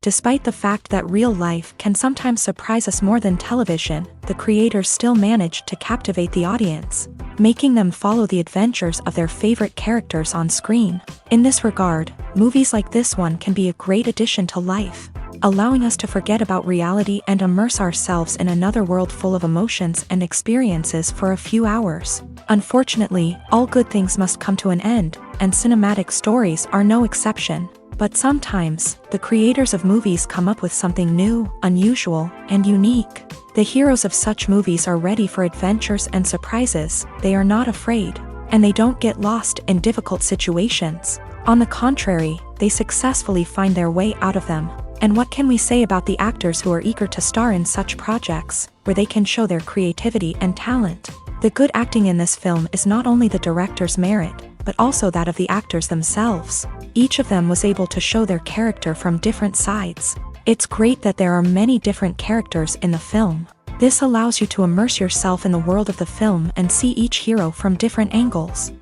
Despite the fact that real life can sometimes surprise us more than television, the creators still manage to captivate the audience, making them follow the adventures of their favorite characters on screen. In this regard, movies like this one can be a great addition to life, allowing us to forget about reality and immerse ourselves in another world full of emotions and experiences for a few hours. Unfortunately, all good things must come to an end, and cinematic stories are no exception. But sometimes, the creators of movies come up with something new, unusual, and unique. The heroes of such movies are ready for adventures and surprises, they are not afraid, and they don't get lost in difficult situations. On the contrary, they successfully find their way out of them. And what can we say about the actors who are eager to star in such projects, where they can show their creativity and talent? The good acting in this film is not only the director's merit, but also that of the actors themselves. Each of them was able to show their character from different sides. It's great that there are many different characters in the film. This allows you to immerse yourself in the world of the film and see each hero from different angles.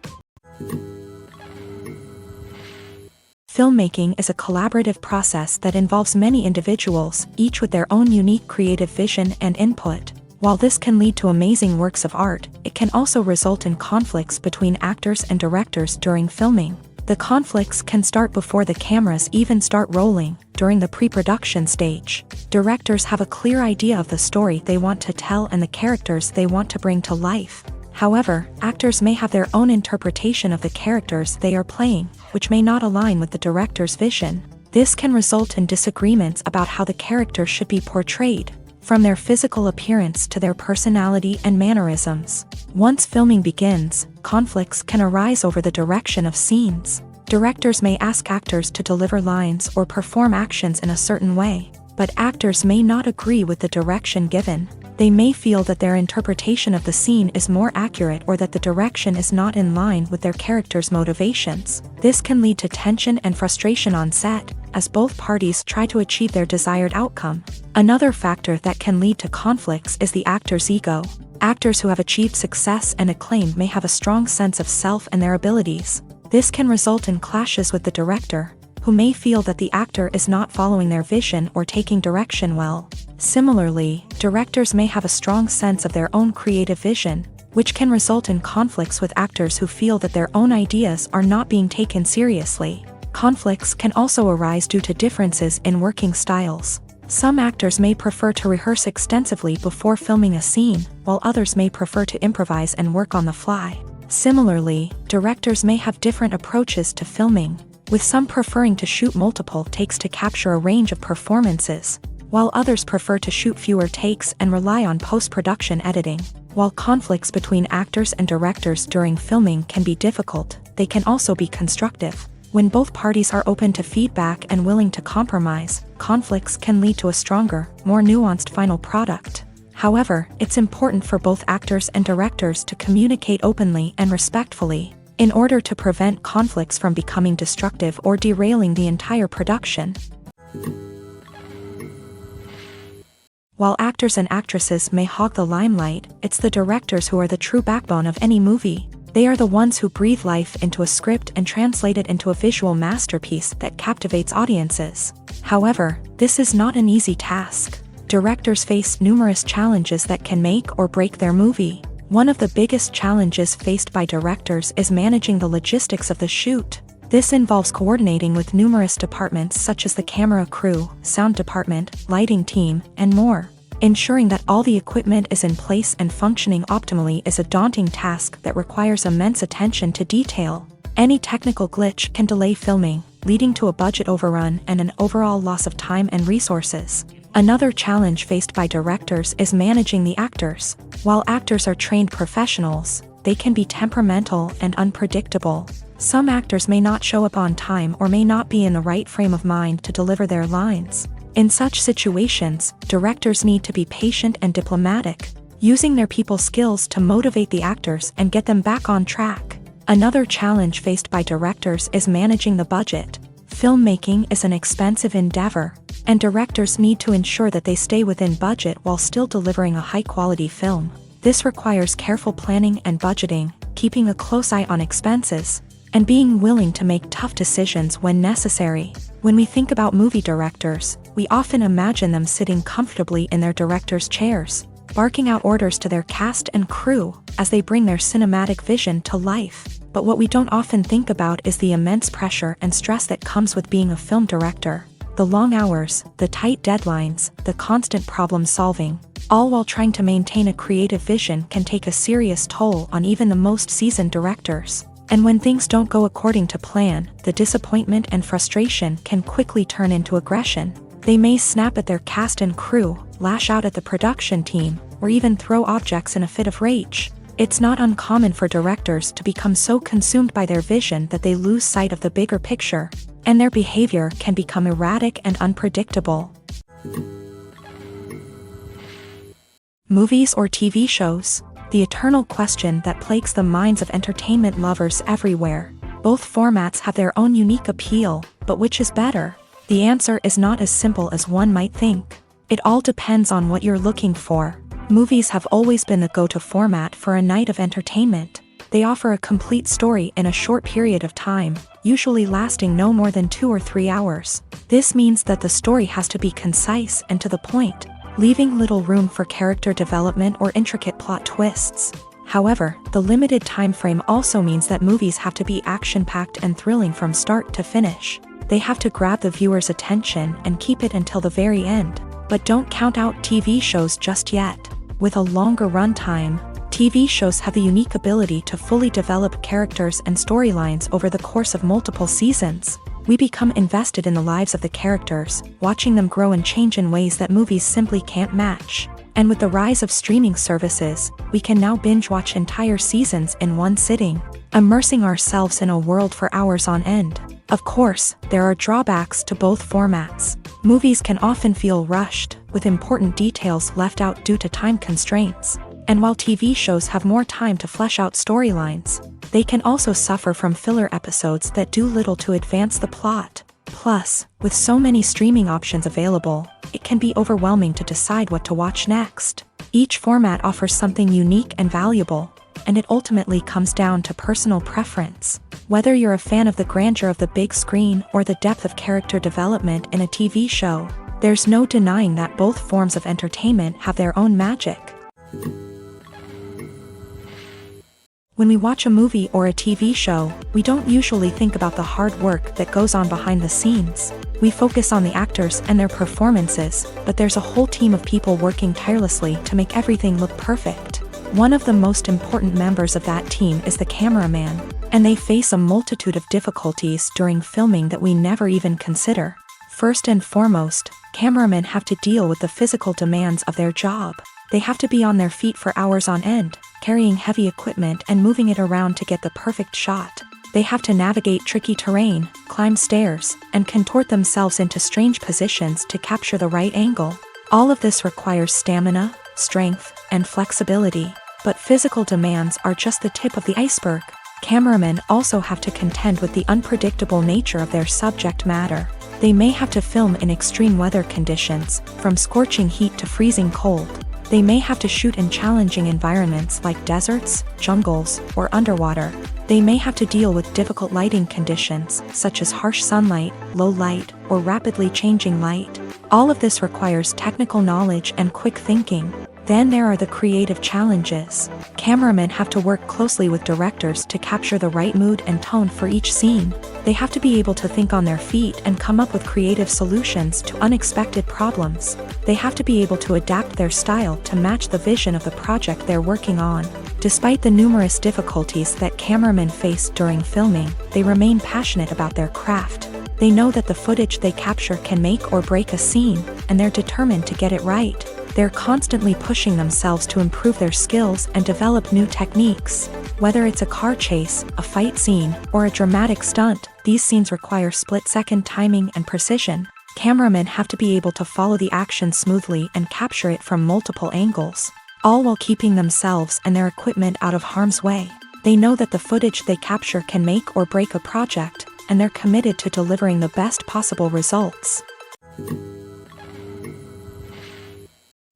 Filmmaking is a collaborative process that involves many individuals, each with their own unique creative vision and input. While this can lead to amazing works of art, it can also result in conflicts between actors and directors during filming. The conflicts can start before the cameras even start rolling, during the pre-production stage. Directors have a clear idea of the story they want to tell and the characters they want to bring to life. However, actors may have their own interpretation of the characters they are playing, which may not align with the director's vision. This can result in disagreements about how the characters should be portrayed, from their physical appearance to their personality and mannerisms. Once filming begins, conflicts can arise over the direction of scenes. Directors may ask actors to deliver lines or perform actions in a certain way, but actors may not agree with the direction given. They may feel that their interpretation of the scene is more accurate or that the direction is not in line with their character's motivations. This can lead to tension and frustration on set, as both parties try to achieve their desired outcome. Another factor that can lead to conflicts is the actor's ego. Actors who have achieved success and acclaim may have a strong sense of self and their abilities. This can result in clashes with the director, who may feel that the actor is not following their vision or taking direction well. Similarly, directors may have a strong sense of their own creative vision, which can result in conflicts with actors who feel that their own ideas are not being taken seriously. Conflicts can also arise due to differences in working styles. Some actors may prefer to rehearse extensively before filming a scene, while others may prefer to improvise and work on the fly. Similarly, directors may have different approaches to filming, with some preferring to shoot multiple takes to capture a range of performances, while others prefer to shoot fewer takes and rely on post-production editing. While conflicts between actors and directors during filming can be difficult, they can also be constructive. When both parties are open to feedback and willing to compromise, conflicts can lead to a stronger, more nuanced final product. However, it's important for both actors and directors to communicate openly and respectfully, in order to prevent conflicts from becoming destructive or derailing the entire production. While actors and actresses may hog the limelight, it's the directors who are the true backbone of any movie. They are the ones who breathe life into a script and translate it into a visual masterpiece that captivates audiences. However, this is not an easy task. Directors face numerous challenges that can make or break their movie. One of the biggest challenges faced by directors is managing the logistics of the shoot. This involves coordinating with numerous departments such as the camera crew, sound department, lighting team, and more. Ensuring that all the equipment is in place and functioning optimally is a daunting task that requires immense attention to detail. Any technical glitch can delay filming, leading to a budget overrun and an overall loss of time and resources. Another challenge faced by directors is managing the actors. While actors are trained professionals, they can be temperamental and unpredictable. Some actors may not show up on time or may not be in the right frame of mind to deliver their lines. In such situations, directors need to be patient and diplomatic, using their people skills to motivate the actors and get them back on track. Another challenge faced by directors is managing the budget. Filmmaking is an expensive endeavor, and directors need to ensure that they stay within budget while still delivering a high-quality film. This requires careful planning and budgeting, keeping a close eye on expenses, and being willing to make tough decisions when necessary. When we think about movie directors, we often imagine them sitting comfortably in their director's chairs, barking out orders to their cast and crew as they bring their cinematic vision to life. But what we don't often think about is the immense pressure and stress that comes with being a film director. The long hours, the tight deadlines, the constant problem solving, all while trying to maintain a creative vision can take a serious toll on even the most seasoned directors. And when things don't go according to plan, the disappointment and frustration can quickly turn into aggression. They may snap at their cast and crew, lash out at the production team, or even throw objects in a fit of rage. It's not uncommon for directors to become so consumed by their vision that they lose sight of the bigger picture, and their behavior can become erratic and unpredictable. Movies or TV shows? The eternal question that plagues the minds of entertainment lovers everywhere. Both formats have their own unique appeal, but which is better? The answer is not as simple as one might think. It all depends on what you're looking for. Movies have always been the go-to format for a night of entertainment. They offer a complete story in a short period of time, usually lasting no more than 2 or 3 hours. This means that the story has to be concise and to the point, leaving little room for character development or intricate plot twists. However, the limited time frame also means that movies have to be action-packed and thrilling from start to finish. They have to grab the viewer's attention and keep it until the very end. But don't count out TV shows just yet. With a longer runtime, TV shows have the unique ability to fully develop characters and storylines over the course of multiple seasons. We become invested in the lives of the characters, watching them grow and change in ways that movies simply can't match. And with the rise of streaming services, we can now binge-watch entire seasons in one sitting, immersing ourselves in a world for hours on end. Of course, there are drawbacks to both formats. Movies can often feel rushed, with important details left out due to time constraints. And while TV shows have more time to flesh out storylines, they can also suffer from filler episodes that do little to advance the plot. Plus, with so many streaming options available, it can be overwhelming to decide what to watch next. Each format offers something unique and valuable, and it ultimately comes down to personal preference. Whether you're a fan of the grandeur of the big screen or the depth of character development in a TV show, there's no denying that both forms of entertainment have their own magic. When we watch a movie or a TV show, we don't usually think about the hard work that goes on behind the scenes. We focus on the actors and their performances, but there's a whole team of people working tirelessly to make everything look perfect. One of the most important members of that team is the cameraman, and they face a multitude of difficulties during filming that we never even consider. First and foremost, cameramen have to deal with the physical demands of their job. They have to be on their feet for hours on end, carrying heavy equipment and moving it around to get the perfect shot. They have to navigate tricky terrain, climb stairs, and contort themselves into strange positions to capture the right angle. All of this requires stamina, strength, and flexibility. But physical demands are just the tip of the iceberg. Cameramen also have to contend with the unpredictable nature of their subject matter. They may have to film in extreme weather conditions, from scorching heat to freezing cold. They may have to shoot in challenging environments like deserts, jungles, or underwater. They may have to deal with difficult lighting conditions, such as harsh sunlight, low light, or rapidly changing light. All of this requires technical knowledge and quick thinking. Then there are the creative challenges. Cameramen have to work closely with directors to capture the right mood and tone for each scene. They have to be able to think on their feet and come up with creative solutions to unexpected problems. They have to be able to adapt their style to match the vision of the project they're working on. Despite the numerous difficulties that cameramen face during filming, they remain passionate about their craft. They know that the footage they capture can make or break a scene, and they're determined to get it right. They're constantly pushing themselves to improve their skills and develop new techniques. Whether it's a car chase, a fight scene, or a dramatic stunt, these scenes require split-second timing and precision. Cameramen have to be able to follow the action smoothly and capture it from multiple angles, all while keeping themselves and their equipment out of harm's way. They know that the footage they capture can make or break a project, and they're committed to delivering the best possible results.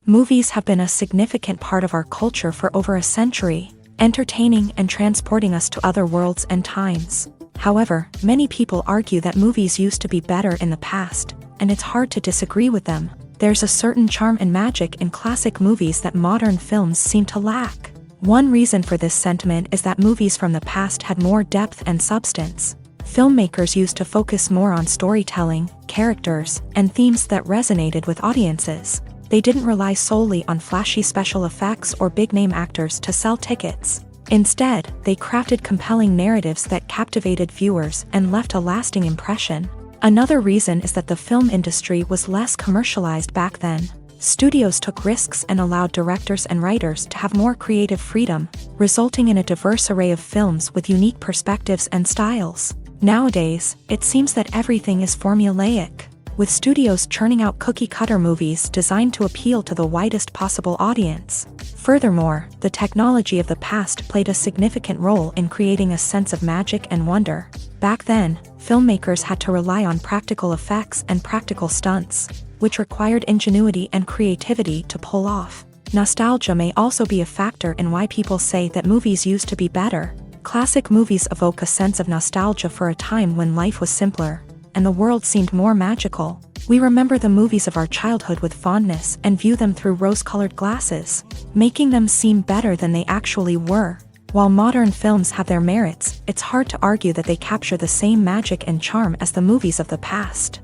Movies have been a significant part of our culture for over a century. entertaining and transporting us to other worlds and times. However, many people argue that movies used to be better in the past, and it's hard to disagree with them. There's a certain charm and magic in classic movies that modern films seem to lack. One reason for this sentiment is that movies from the past had more depth and substance. Filmmakers used to focus more on storytelling, characters, and themes that resonated with audiences. They didn't rely solely on flashy special effects or big-name actors to sell tickets. Instead, they crafted compelling narratives that captivated viewers and left a lasting impression. Another reason is that the film industry was less commercialized back then. Studios took risks and allowed directors and writers to have more creative freedom, resulting in a diverse array of films with unique perspectives and styles. Nowadays, it seems that everything is formulaic, with studios churning out cookie-cutter movies designed to appeal to the widest possible audience. Furthermore, the technology of the past played a significant role in creating a sense of magic and wonder. Back then, filmmakers had to rely on practical effects and practical stunts, which required ingenuity and creativity to pull off. Nostalgia may also be a factor in why people say that movies used to be better. Classic movies evoke a sense of nostalgia for a time when life was simpler, and the world seemed more magical. We remember the movies of our childhood with fondness and view them through rose-colored glasses, making them seem better than they actually were. While modern films have their merits, it's hard to argue that they capture the same magic and charm as the movies of the past.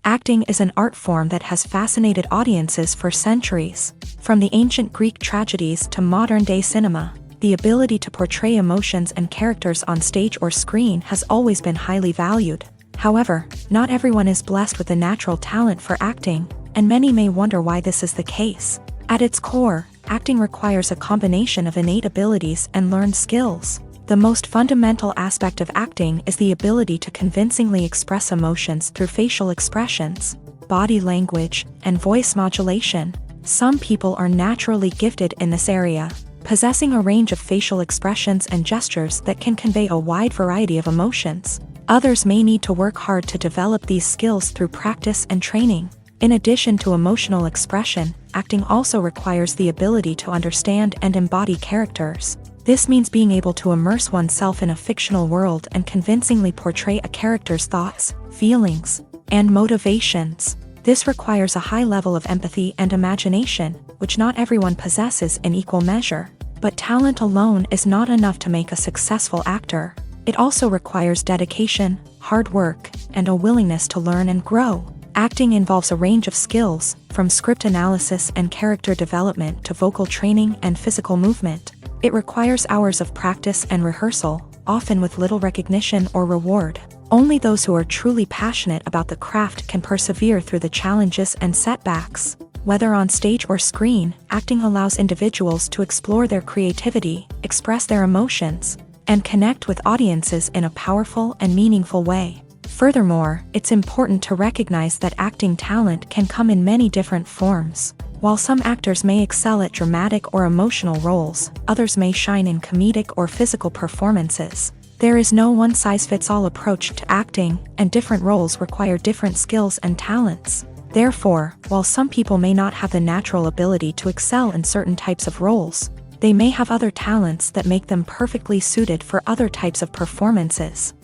Acting is an art form that has fascinated audiences for centuries. From the ancient Greek tragedies to modern-day cinema, the ability to portray emotions and characters on stage or screen has always been highly valued. However, not everyone is blessed with a natural talent for acting, and many may wonder why this is the case. At its core, acting requires a combination of innate abilities and learned skills. The most fundamental aspect of acting is the ability to convincingly express emotions through facial expressions, body language, and voice modulation. Some people are naturally gifted in this area, possessing a range of facial expressions and gestures that can convey a wide variety of emotions. Others may need to work hard to develop these skills through practice and training. In addition to emotional expression, acting also requires the ability to understand and embody characters. This means being able to immerse oneself in a fictional world and convincingly portray a character's thoughts, feelings, and motivations. This requires a high level of empathy and imagination, which not everyone possesses in equal measure. But talent alone is not enough to make a successful actor. It also requires dedication, hard work, and a willingness to learn and grow. Acting involves a range of skills, from script analysis and character development to vocal training and physical movement. It requires hours of practice and rehearsal, often with little recognition or reward. Only those who are truly passionate about the craft can persevere through the challenges and setbacks. Whether on stage or screen, acting allows individuals to explore their creativity, express their emotions, and connect with audiences in a powerful and meaningful way. Furthermore, it's important to recognize that acting talent can come in many different forms. While some actors may excel at dramatic or emotional roles, others may shine in comedic or physical performances. There is no one-size-fits-all approach to acting, and different roles require different skills and talents. Therefore, while some people may not have the natural ability to excel in certain types of roles, they may have other talents that make them perfectly suited for other types of performances.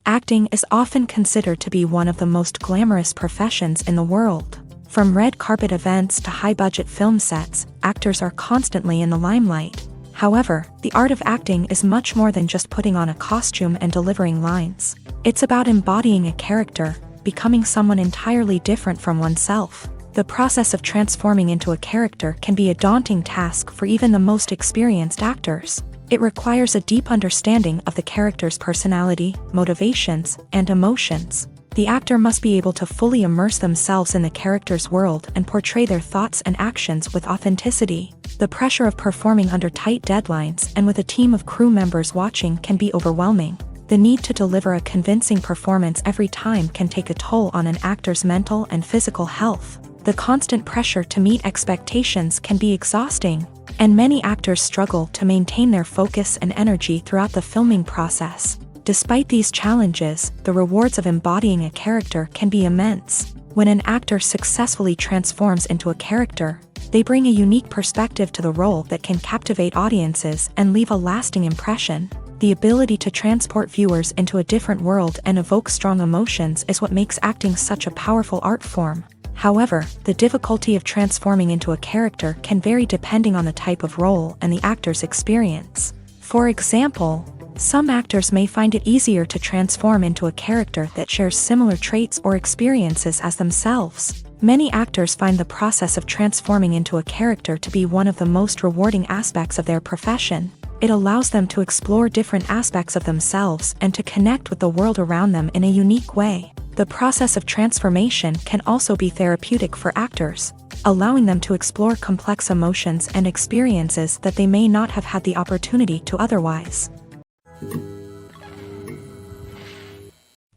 Acting is often considered to be one of the most glamorous professions in the world. From red carpet events to high-budget film sets, actors are constantly in the limelight. However, the art of acting is much more than just putting on a costume and delivering lines. It's about embodying a character, becoming someone entirely different from oneself. The process of transforming into a character can be a daunting task for even the most experienced actors. It requires a deep understanding of the character's personality, motivations, and emotions. The actor must be able to fully immerse themselves in the character's world and portray their thoughts and actions with authenticity. The pressure of performing under tight deadlines and with a team of crew members watching can be overwhelming. The need to deliver a convincing performance every time can take a toll on an actor's mental and physical health. The constant pressure to meet expectations can be exhausting, and many actors struggle to maintain their focus and energy throughout the filming process. Despite these challenges, the rewards of embodying a character can be immense. When an actor successfully transforms into a character, they bring a unique perspective to the role that can captivate audiences and leave a lasting impression. The ability to transport viewers into a different world and evoke strong emotions is what makes acting such a powerful art form. However, the difficulty of transforming into a character can vary depending on the type of role and the actor's experience. For example, some actors may find it easier to transform into a character that shares similar traits or experiences as themselves. Many actors find the process of transforming into a character to be one of the most rewarding aspects of their profession. It allows them to explore different aspects of themselves and to connect with the world around them in a unique way. The process of transformation can also be therapeutic for actors, allowing them to explore complex emotions and experiences that they may not have had the opportunity to otherwise.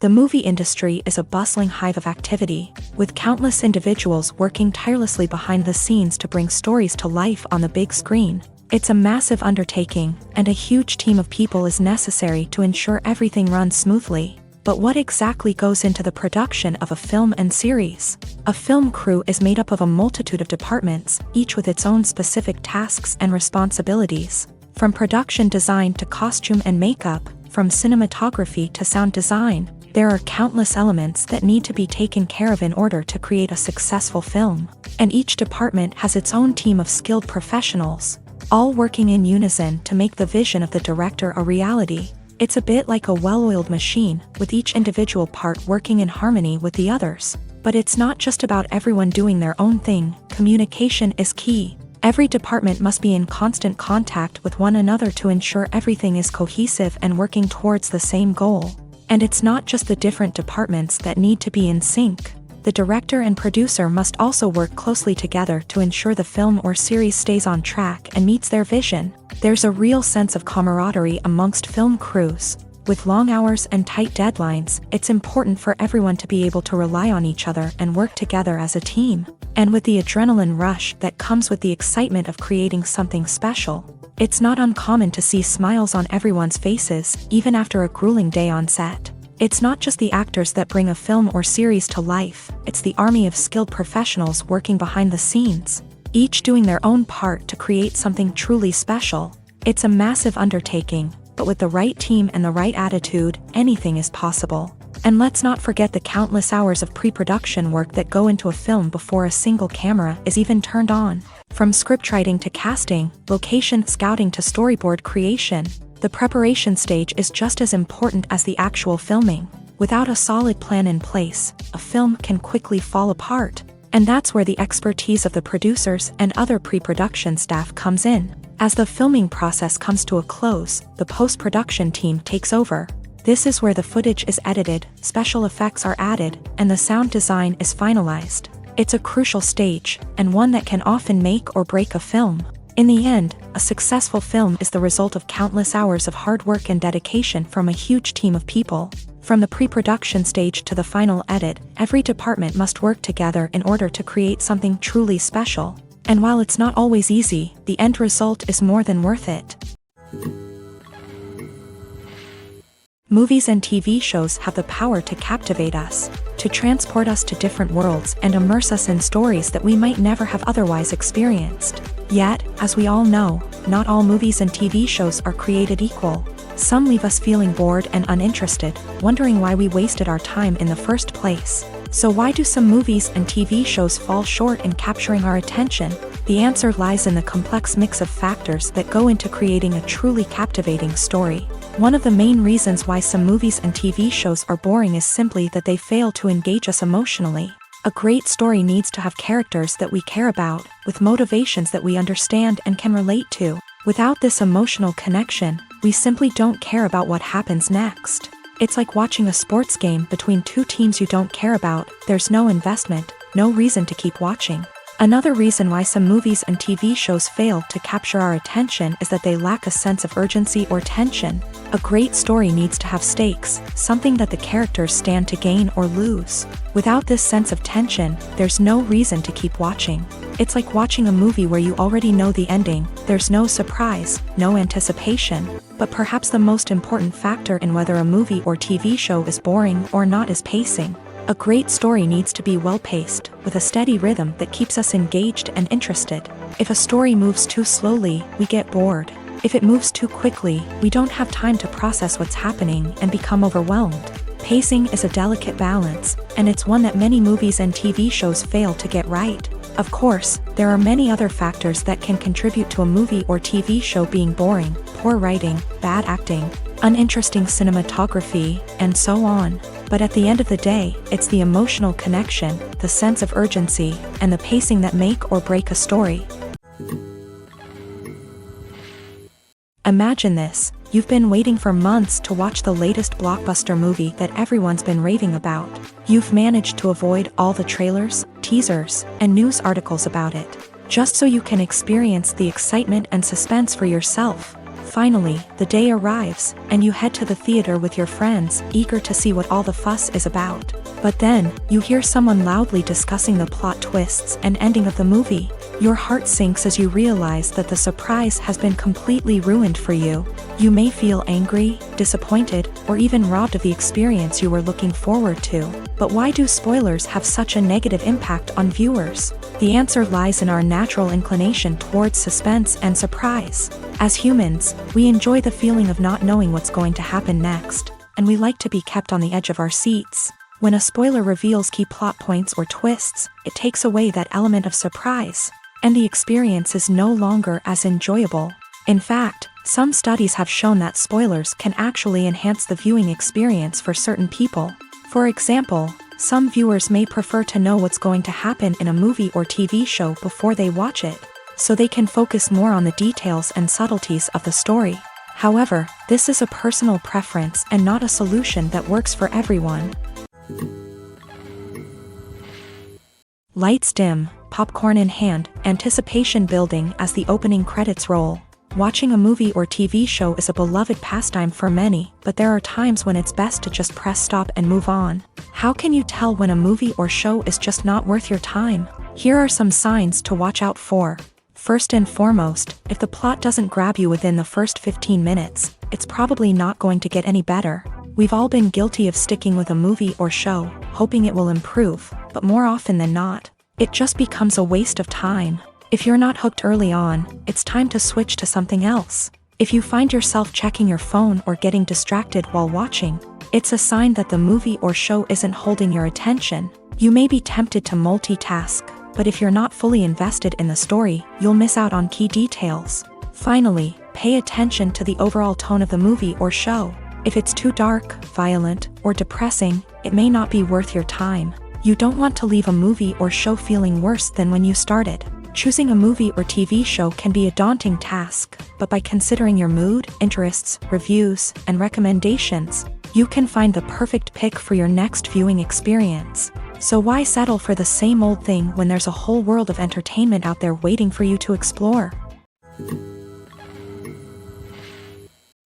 The movie industry is a bustling hive of activity, with countless individuals working tirelessly behind the scenes to bring stories to life on the big screen. It's a massive undertaking, and a huge team of people is necessary to ensure everything runs smoothly. But what exactly goes into the production of a film and series? A film crew is made up of a multitude of departments, each with its own specific tasks and responsibilities. From production design to costume and makeup, from cinematography to sound design, there are countless elements that need to be taken care of in order to create a successful film. And each department has its own team of skilled professionals, all working in unison to make the vision of the director a reality. It's a bit like a well-oiled machine, with each individual part working in harmony with the others. But it's not just about everyone doing their own thing. Communication is key. Every department must be in constant contact with one another to ensure everything is cohesive and working towards the same goal. And it's not just the different departments that need to be in sync. The director and producer must also work closely together to ensure the film or series stays on track and meets their vision. There's a real sense of camaraderie amongst film crews. With long hours and tight deadlines, it's important for everyone to be able to rely on each other and work together as a team. And with the adrenaline rush that comes with the excitement of creating something special, it's not uncommon to see smiles on everyone's faces, even after a grueling day on set. It's not just the actors that bring a film or series to life, it's the army of skilled professionals working behind the scenes, each doing their own part to create something truly special. It's a massive undertaking, but with the right team and the right attitude, anything is possible. And let's not forget the countless hours of pre-production work that go into a film before a single camera is even turned on. From scriptwriting to casting, location scouting to storyboard creation, the preparation stage is just as important as the actual filming. Without a solid plan in place, a film can quickly fall apart. And that's where the expertise of the producers and other pre-production staff comes in. As the filming process comes to a close, the post-production team takes over. This is where the footage is edited, special effects are added, and the sound design is finalized. It's a crucial stage, and one that can often make or break a film. In the end, a successful film is the result of countless hours of hard work and dedication from a huge team of people. From the pre-production stage to the final edit, every department must work together in order to create something truly special. And while it's not always easy, the end result is more than worth it. Movies and TV shows have the power to captivate us, to transport us to different worlds and immerse us in stories that we might never have otherwise experienced. Yet, as we all know, not all movies and TV shows are created equal. Some leave us feeling bored and uninterested, wondering why we wasted our time in the first place. So why do some movies and TV shows fall short in capturing our attention? The answer lies in the complex mix of factors that go into creating a truly captivating story. One of the main reasons why some movies and TV shows are boring is simply that they fail to engage us emotionally. A great story needs to have characters that we care about, with motivations that we understand and can relate to. Without this emotional connection, we simply don't care about what happens next. It's like watching a sports game between two teams you don't care about. There's no investment, no reason to keep watching. Another reason why some movies and TV shows fail to capture our attention is that they lack a sense of urgency or tension. A great story needs to have stakes, something that the characters stand to gain or lose. Without this sense of tension, there's no reason to keep watching. It's like watching a movie where you already know the ending. There's no surprise, no anticipation. But perhaps the most important factor in whether a movie or TV show is boring or not is pacing. A great story needs to be well-paced, with a steady rhythm that keeps us engaged and interested. If a story moves too slowly, we get bored. If it moves too quickly, we don't have time to process what's happening and become overwhelmed. Pacing is a delicate balance, and it's one that many movies and TV shows fail to get right. Of course, there are many other factors that can contribute to a movie or TV show being boring: poor writing, bad acting, uninteresting cinematography, and so on. But at the end of the day, it's the emotional connection, the sense of urgency, and the pacing that make or break a story. Imagine this: you've been waiting for months to watch the latest blockbuster movie that everyone's been raving about. You've managed to avoid all the trailers, teasers, and news articles about it, just so you can experience the excitement and suspense for yourself. Finally, the day arrives, and you head to the theater with your friends, eager to see what all the fuss is about. But then, you hear someone loudly discussing the plot twists and ending of the movie. Your heart sinks as you realize that the surprise has been completely ruined for you. You may feel angry, disappointed, or even robbed of the experience you were looking forward to. But why do spoilers have such a negative impact on viewers? The answer lies in our natural inclination towards suspense and surprise. As humans, we enjoy the feeling of not knowing what's going to happen next, and we like to be kept on the edge of our seats. When a spoiler reveals key plot points or twists, it takes away that element of surprise, and the experience is no longer as enjoyable. In fact, some studies have shown that spoilers can actually enhance the viewing experience for certain people. For example, some viewers may prefer to know what's going to happen in a movie or TV show before they watch it, so they can focus more on the details and subtleties of the story. However, this is a personal preference and not a solution that works for everyone. Lights dim, popcorn in hand, anticipation building as the opening credits roll. Watching a movie or TV show is a beloved pastime for many, but there are times when it's best to just press stop and move on. How can you tell when a movie or show is just not worth your time? Here are some signs to watch out for. First and foremost, if the plot doesn't grab you within the first 15 minutes, it's probably not going to get any better. We've all been guilty of sticking with a movie or show, hoping it will improve, but more often than not, it just becomes a waste of time. If you're not hooked early on, it's time to switch to something else. If you find yourself checking your phone or getting distracted while watching, it's a sign that the movie or show isn't holding your attention. You may be tempted to multitask, but if you're not fully invested in the story, you'll miss out on key details. Finally, pay attention to the overall tone of the movie or show. If it's too dark, violent, or depressing, it may not be worth your time. You don't want to leave a movie or show feeling worse than when you started. Choosing a movie or TV show can be a daunting task, but by considering your mood, interests, reviews, and recommendations, you can find the perfect pick for your next viewing experience. So why settle for the same old thing when there's a whole world of entertainment out there waiting for you to explore?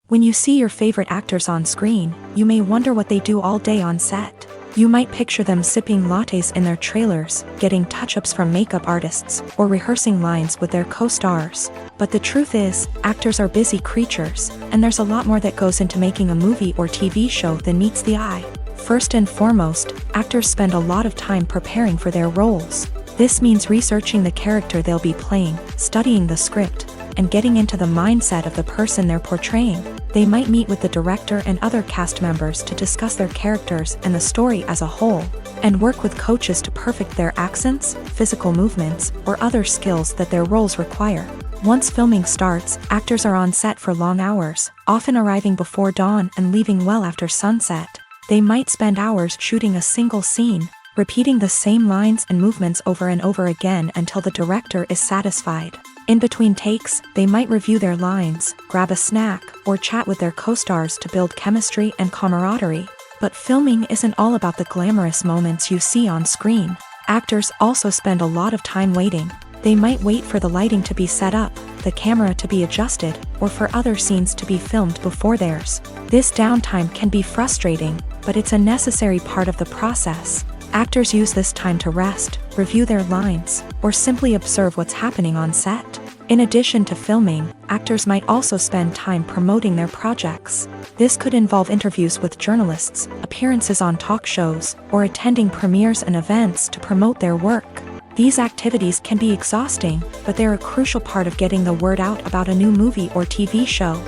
When you see your favorite actors on screen, you may wonder what they do all day on set. You might picture them sipping lattes in their trailers, getting touch-ups from makeup artists, or rehearsing lines with their co-stars. But the truth is, actors are busy creatures, and there's a lot more that goes into making a movie or TV show than meets the eye. First and foremost, actors spend a lot of time preparing for their roles. This means researching the character they'll be playing, studying the script, and getting into the mindset of the person they're portraying. They might meet with the director and other cast members to discuss their characters and the story as a whole, and work with coaches to perfect their accents, physical movements, or other skills that their roles require. Once filming starts, actors are on set for long hours, often arriving before dawn and leaving well after sunset. They might spend hours shooting a single scene, repeating the same lines and movements over and over again until the director is satisfied. In between takes, they might review their lines, grab a snack, or chat with their co-stars to build chemistry and camaraderie. But filming isn't all about the glamorous moments you see on screen. Actors also spend a lot of time waiting. They might wait for the lighting to be set up, the camera to be adjusted, or for other scenes to be filmed before theirs. This downtime can be frustrating, but it's a necessary part of the process. Actors use this time to rest, review their lines, or simply observe what's happening on set. In addition to filming, actors might also spend time promoting their projects. This could involve interviews with journalists, appearances on talk shows, or attending premieres and events to promote their work. These activities can be exhausting, but they're a crucial part of getting the word out about a new movie or TV show.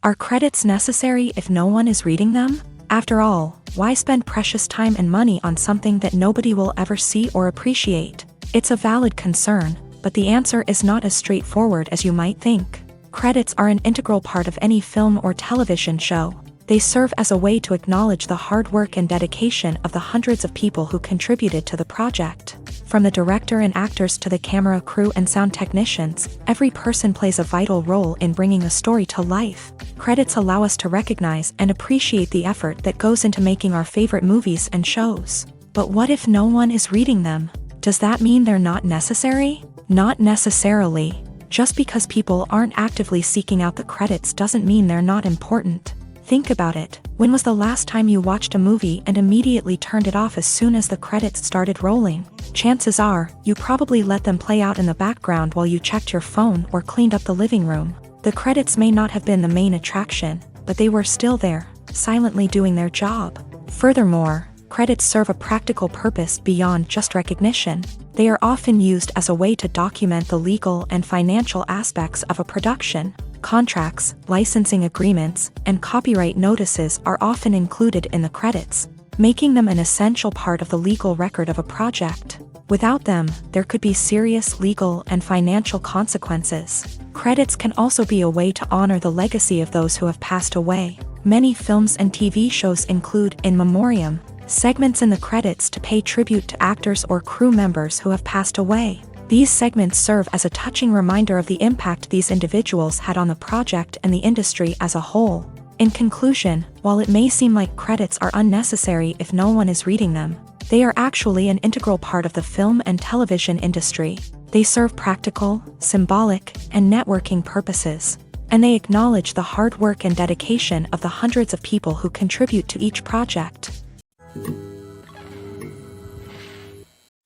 Are credits necessary if no one is reading them? After all, why spend precious time and money on something that nobody will ever see or appreciate? It's a valid concern, but the answer is not as straightforward as you might think. Credits are an integral part of any film or television show. They serve as a way to acknowledge the hard work and dedication of the hundreds of people who contributed to the project. From the director and actors to the camera crew and sound technicians, every person plays a vital role in bringing a story to life. Credits allow us to recognize and appreciate the effort that goes into making our favorite movies and shows. But what if no one is reading them? Does that mean they're not necessary? Not necessarily. Just because people aren't actively seeking out the credits doesn't mean they're not important. Think about it. When was the last time you watched a movie and immediately turned it off as soon as the credits started rolling? Chances are, you probably let them play out in the background while you checked your phone or cleaned up the living room. The credits may not have been the main attraction, but they were still there, silently doing their job. Furthermore, credits serve a practical purpose beyond just recognition. They are often used as a way to document the legal and financial aspects of a production. Contracts, licensing agreements, and copyright notices are often included in the credits, making them an essential part of the legal record of a project. Without them, there could be serious legal and financial consequences. Credits can also be a way to honor the legacy of those who have passed away. Many films and TV shows include in memoriam segments in the credits to pay tribute to actors or crew members who have passed away. These segments serve as a touching reminder of the impact these individuals had on the project and the industry as a whole. In conclusion, while it may seem like credits are unnecessary if no one is reading them, they are actually an integral part of the film and television industry. They serve practical, symbolic, and networking purposes, and they acknowledge the hard work and dedication of the hundreds of people who contribute to each project.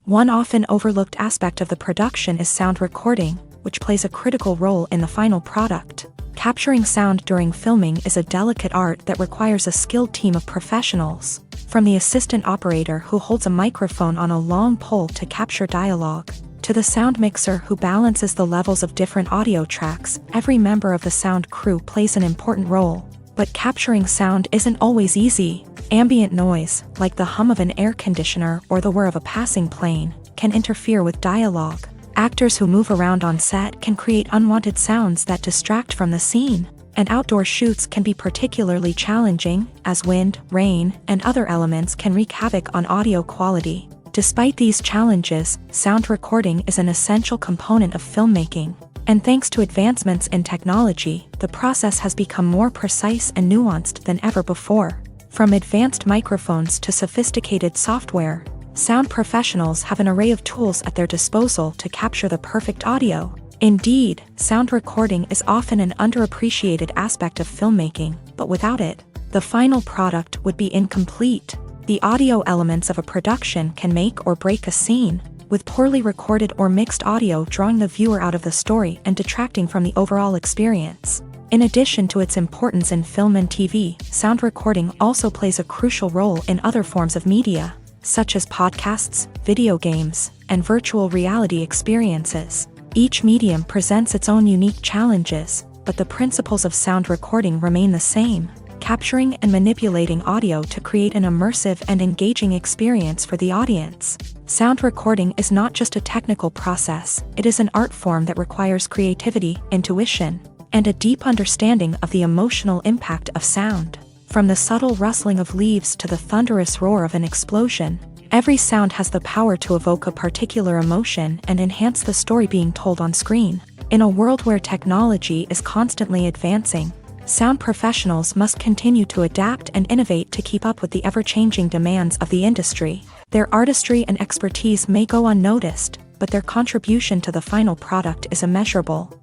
One often overlooked aspect of the production is sound recording, which plays a critical role in the final product. Capturing sound during filming is a delicate art that requires a skilled team of professionals. From the assistant operator who holds a microphone on a long pole to capture dialogue, to the sound mixer who balances the levels of different audio tracks, every member of the sound crew plays an important role. But capturing sound isn't always easy. Ambient noise, like the hum of an air conditioner or the whir of a passing plane, can interfere with dialogue. Actors who move around on set can create unwanted sounds that distract from the scene. And outdoor shoots can be particularly challenging, as wind, rain, and other elements can wreak havoc on audio quality. Despite these challenges, sound recording is an essential component of filmmaking. And thanks to advancements in technology, the process has become more precise and nuanced than ever before. From advanced microphones to sophisticated software, sound professionals have an array of tools at their disposal to capture the perfect audio. Indeed, sound recording is often an underappreciated aspect of filmmaking, but without it, the final product would be incomplete. The audio elements of a production can make or break a scene, with poorly recorded or mixed audio drawing the viewer out of the story and detracting from the overall experience. In addition to its importance in film and TV, sound recording also plays a crucial role in other forms of media, such as podcasts, video games, and virtual reality experiences. Each medium presents its own unique challenges, but the principles of sound recording remain the same: capturing and manipulating audio to create an immersive and engaging experience for the audience. Sound recording is not just a technical process, it is an art form that requires creativity, intuition, and a deep understanding of the emotional impact of sound. From the subtle rustling of leaves to the thunderous roar of an explosion, every sound has the power to evoke a particular emotion and enhance the story being told on screen. In a world where technology is constantly advancing, sound professionals must continue to adapt and innovate to keep up with the ever-changing demands of the industry. Their artistry and expertise may go unnoticed, but their contribution to the final product is immeasurable.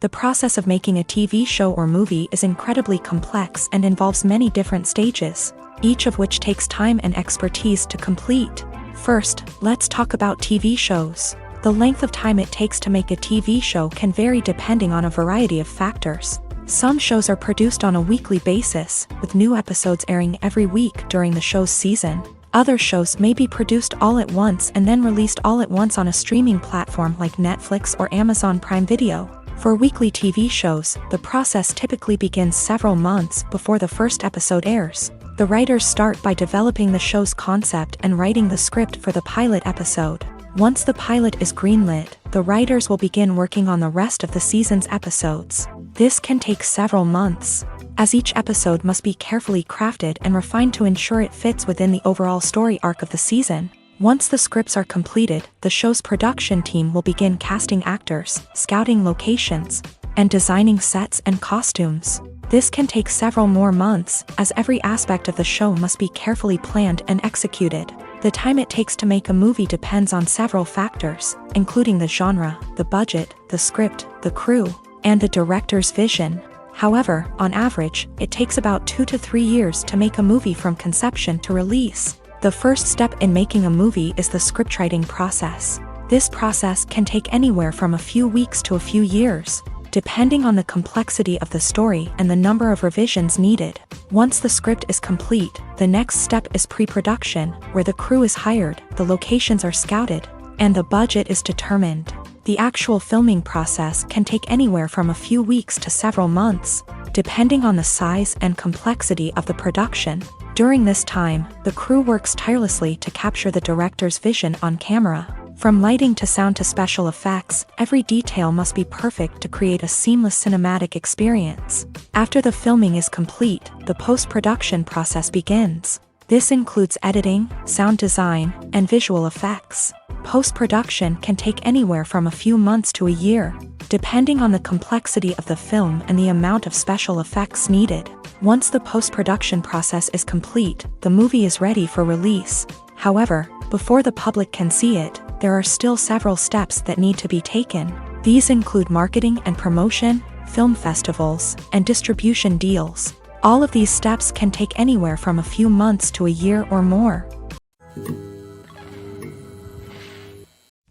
The process of making a TV show or movie is incredibly complex and involves many different stages. each of which takes time and expertise to complete. First, let's talk about TV shows. The length of time it takes to make a TV show can vary depending on a variety of factors. Some shows are produced on a weekly basis, with new episodes airing every week during the show's season. Other shows may be produced all at once and then released all at once on a streaming platform like Netflix or Amazon Prime Video. For weekly TV shows, the process typically begins several months before the first episode airs. The writers start by developing the show's concept and writing the script for the pilot episode. Once the pilot is greenlit, the writers will begin working on the rest of the season's episodes. This can take several months, as each episode must be carefully crafted and refined to ensure it fits within the overall story arc of the season. Once the scripts are completed, the show's production team will begin casting actors, scouting locations, and designing sets and costumes. This can take several more months, as every aspect of the show must be carefully planned and executed. The time it takes to make a movie depends on several factors, including the genre, the budget, the script, the crew, and the director's vision. However, on average, it takes about 2 to 3 years to make a movie from conception to release. The first step in making a movie is the scriptwriting process. This process can take anywhere from a few weeks to a few years, depending on the complexity of the story and the number of revisions needed. Once the script is complete, the next step is pre-production, where the crew is hired, the locations are scouted, and the budget is determined. The actual filming process can take anywhere from a few weeks to several months, depending on the size and complexity of the production. During this time, the crew works tirelessly to capture the director's vision on camera. From lighting to sound to special effects, every detail must be perfect to create a seamless cinematic experience. After the filming is complete, the post-production process begins. This includes editing, sound design, and visual effects. Post-production can take anywhere from a few months to a year, depending on the complexity of the film and the amount of special effects needed. Once the post-production process is complete, the movie is ready for release. However, before the public can see it, there are still several steps that need to be taken. These include marketing and promotion, film festivals, and distribution deals. All of these steps can take anywhere from a few months to a year or more.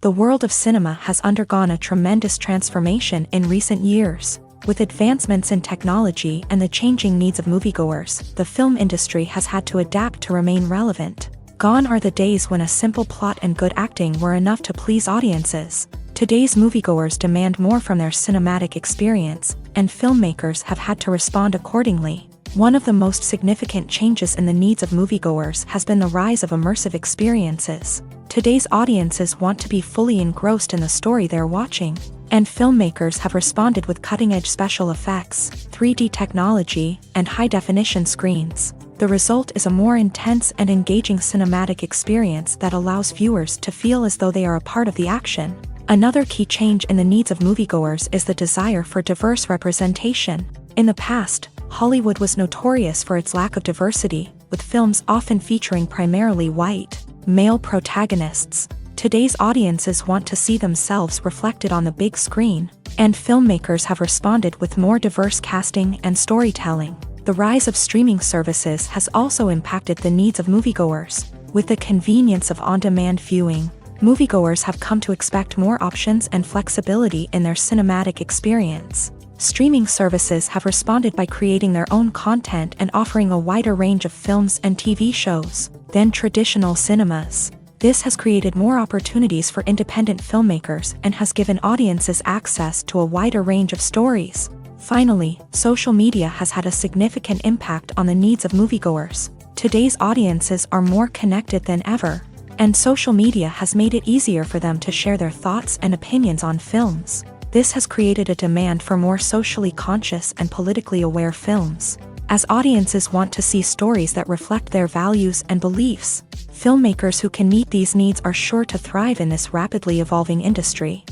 The world of cinema has undergone a tremendous transformation in recent years. With advancements in technology and the changing needs of moviegoers, the film industry has had to adapt to remain relevant. Gone are the days when a simple plot and good acting were enough to please audiences. Today's moviegoers demand more from their cinematic experience, and filmmakers have had to respond accordingly. One of the most significant changes in the needs of moviegoers has been the rise of immersive experiences. Today's audiences want to be fully engrossed in the story they're watching, and filmmakers have responded with cutting-edge special effects, 3D technology, and high-definition screens. The result is a more intense and engaging cinematic experience that allows viewers to feel as though they are a part of the action. Another key change in the needs of moviegoers is the desire for diverse representation. In the past, Hollywood was notorious for its lack of diversity, with films often featuring primarily white, male protagonists. Today's audiences want to see themselves reflected on the big screen, and filmmakers have responded with more diverse casting and storytelling. The rise of streaming services has also impacted the needs of moviegoers. With the convenience of on-demand viewing, moviegoers have come to expect more options and flexibility in their cinematic experience. Streaming services have responded by creating their own content and offering a wider range of films and TV shows than traditional cinemas. This has created more opportunities for independent filmmakers and has given audiences access to a wider range of stories. Finally, social media has had a significant impact on the needs of moviegoers. Today's audiences are more connected than ever, and social media has made it easier for them to share their thoughts and opinions on films. This has created a demand for more socially conscious and politically aware films. As audiences want to see stories that reflect their values and beliefs, filmmakers who can meet these needs are sure to thrive in this rapidly evolving industry.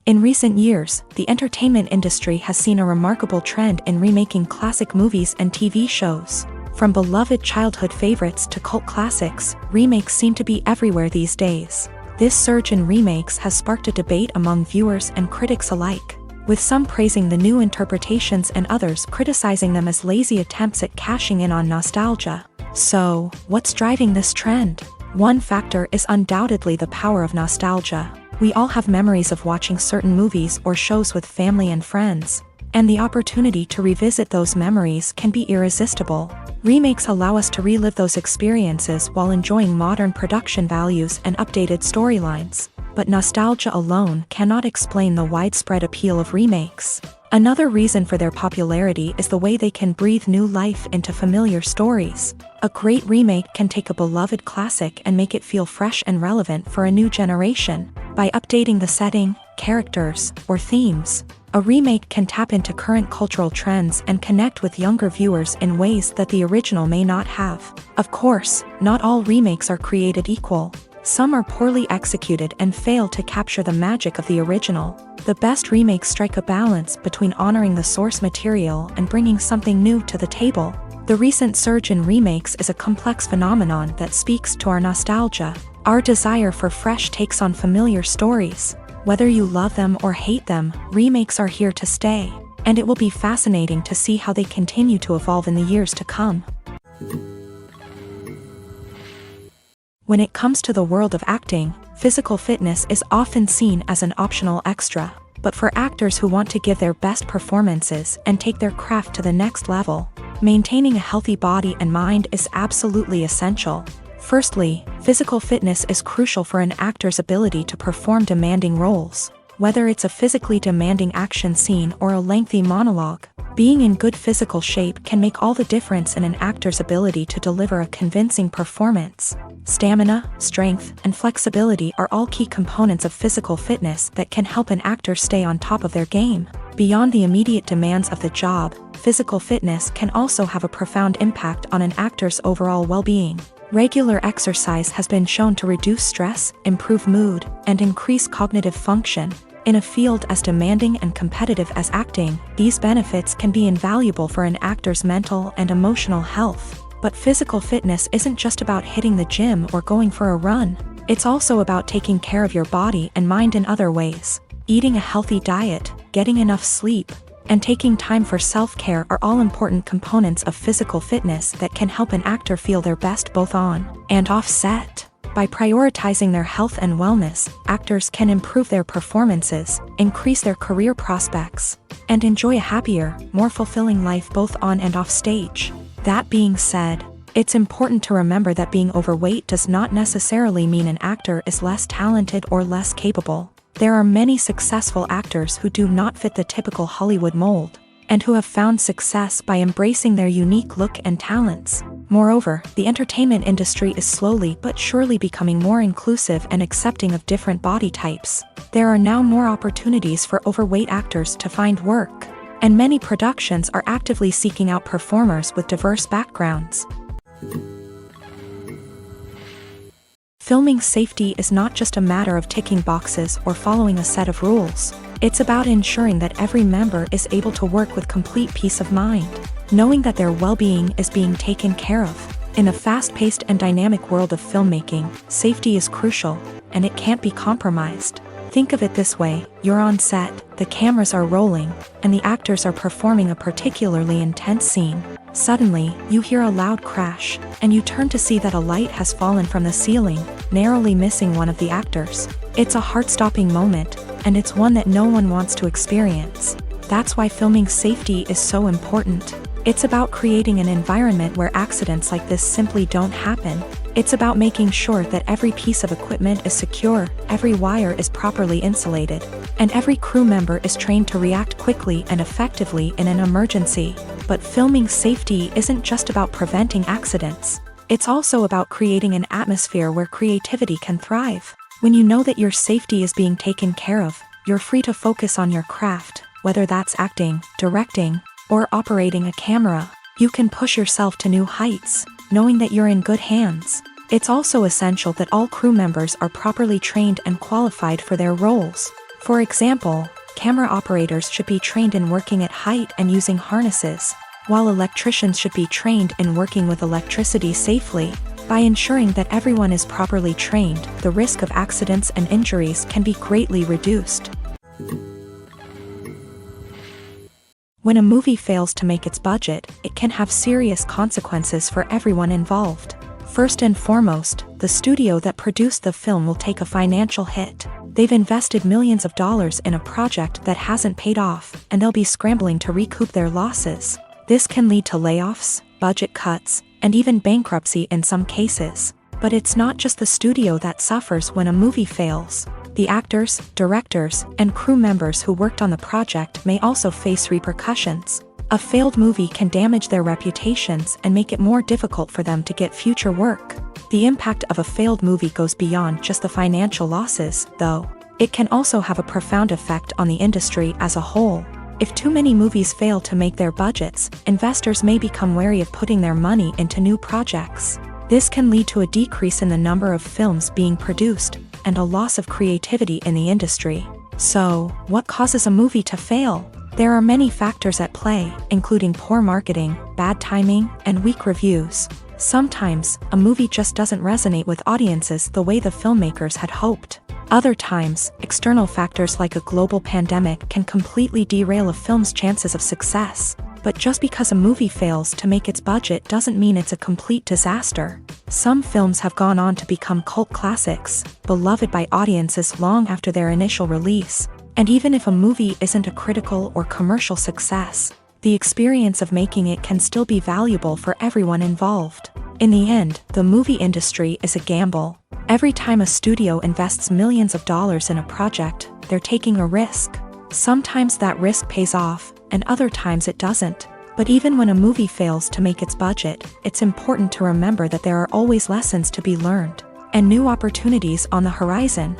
In recent years, the entertainment industry has seen a remarkable trend in remaking classic movies and TV shows. From beloved childhood favorites to cult classics, remakes seem to be everywhere these days. This surge in remakes has sparked a debate among viewers and critics alike. with some praising the new interpretations and others criticizing them as lazy attempts at cashing in on nostalgia. So, what's driving this trend? One factor is undoubtedly the power of nostalgia. We all have memories of watching certain movies or shows with family and friends, and the opportunity to revisit those memories can be irresistible. Remakes allow us to relive those experiences while enjoying modern production values and updated storylines. But nostalgia alone cannot explain the widespread appeal of remakes. Another reason for their popularity is the way they can breathe new life into familiar stories. A great remake can take a beloved classic and make it feel fresh and relevant for a new generation. By updating the setting, characters, or themes, a remake can tap into current cultural trends and connect with younger viewers in ways that the original may not have. Of course, not all remakes are created equal. Some are poorly executed and fail to capture the magic of the original. The best remakes strike a balance between honoring the source material and bringing something new to the table. The recent surge in remakes is a complex phenomenon that speaks to our nostalgia, our desire for fresh takes on familiar stories. Whether you love them or hate them, remakes are here to stay, and it will be fascinating to see how they continue to evolve in the years to come. When it comes to the world of acting, physical fitness is often seen as an optional extra. But for actors who want to give their best performances and take their craft to the next level, maintaining a healthy body and mind is absolutely essential. Firstly, physical fitness is crucial for an actor's ability to perform demanding roles. Whether it's a physically demanding action scene or a lengthy monologue, being in good physical shape can make all the difference in an actor's ability to deliver a convincing performance. Stamina, strength, and flexibility are all key components of physical fitness that can help an actor stay on top of their game. Beyond the immediate demands of the job, physical fitness can also have a profound impact on an actor's overall well-being. Regular exercise has been shown to reduce stress, improve mood, and increase cognitive function. In a field as demanding and competitive as acting, these benefits can be invaluable for an actor's mental and emotional health. But physical fitness isn't just about hitting the gym or going for a run. It's also about taking care of your body and mind in other ways. Eating a healthy diet, getting enough sleep, and taking time for self-care are all important components of physical fitness that can help an actor feel their best both on and off set. By prioritizing their health and wellness, actors can improve their performances, increase their career prospects, and enjoy a happier, more fulfilling life both on and off stage. That being said, it's important to remember that being overweight does not necessarily mean an actor is less talented or less capable. There are many successful actors who do not fit the typical Hollywood mold, and who have found success by embracing their unique look and talents. Moreover, the entertainment industry is slowly but surely becoming more inclusive and accepting of different body types. There are now more opportunities for overweight actors to find work, and many productions are actively seeking out performers with diverse backgrounds. Filming safety is not just a matter of ticking boxes or following a set of rules. It's about ensuring that every member is able to work with complete peace of mind, knowing that their well-being is being taken care of. In a fast-paced and dynamic world of filmmaking, safety is crucial, and it can't be compromised. Think of it this way: you're on set, the cameras are rolling, and the actors are performing a particularly intense scene. Suddenly, you hear a loud crash, and you turn to see that a light has fallen from the ceiling, narrowly missing one of the actors. It's a heart-stopping moment, and it's one that no one wants to experience. That's why filming safety is so important. It's about creating an environment where accidents like this simply don't happen. It's about making sure that every piece of equipment is secure, every wire is properly insulated, and every crew member is trained to react quickly and effectively in an emergency. But filming safety isn't just about preventing accidents. It's also about creating an atmosphere where creativity can thrive. When you know that your safety is being taken care of, you're free to focus on your craft, whether that's acting, directing, or operating a camera. You can push yourself to new heights, knowing that you're in good hands. It's also essential that all crew members are properly trained and qualified for their roles. For example, camera operators should be trained in working at height and using harnesses, while electricians should be trained in working with electricity safely. By ensuring that everyone is properly trained, the risk of accidents and injuries can be greatly reduced. When a movie fails to make its budget, it can have serious consequences for everyone involved. First and foremost, the studio that produced the film will take a financial hit. They've invested millions of dollars in a project that hasn't paid off, and they'll be scrambling to recoup their losses. This can lead to layoffs, budget cuts, and even bankruptcy in some cases. But it's not just the studio that suffers when a movie fails. The actors, directors, and crew members who worked on the project may also face repercussions. A failed movie can damage their reputations and make it more difficult for them to get future work. The impact of a failed movie goes beyond just the financial losses, though. It can also have a profound effect on the industry as a whole. If too many movies fail to make their budgets, investors may become wary of putting their money into new projects. This can lead to a decrease in the number of films being produced, and a loss of creativity in the industry. So, what causes a movie to fail? There are many factors at play, including poor marketing, bad timing, and weak reviews. Sometimes, a movie just doesn't resonate with audiences the way the filmmakers had hoped. Other times, external factors like a global pandemic can completely derail a film's chances of success. But just because a movie fails to make its budget doesn't mean it's a complete disaster. Some films have gone on to become cult classics, beloved by audiences long after their initial release. And even if a movie isn't a critical or commercial success, the experience of making it can still be valuable for everyone involved. In the end, the movie industry is a gamble. Every time a studio invests millions of dollars in a project, they're taking a risk. Sometimes that risk pays off, and other times it doesn't. But even when a movie fails to make its budget, it's important to remember that there are always lessons to be learned, and new opportunities on the horizon.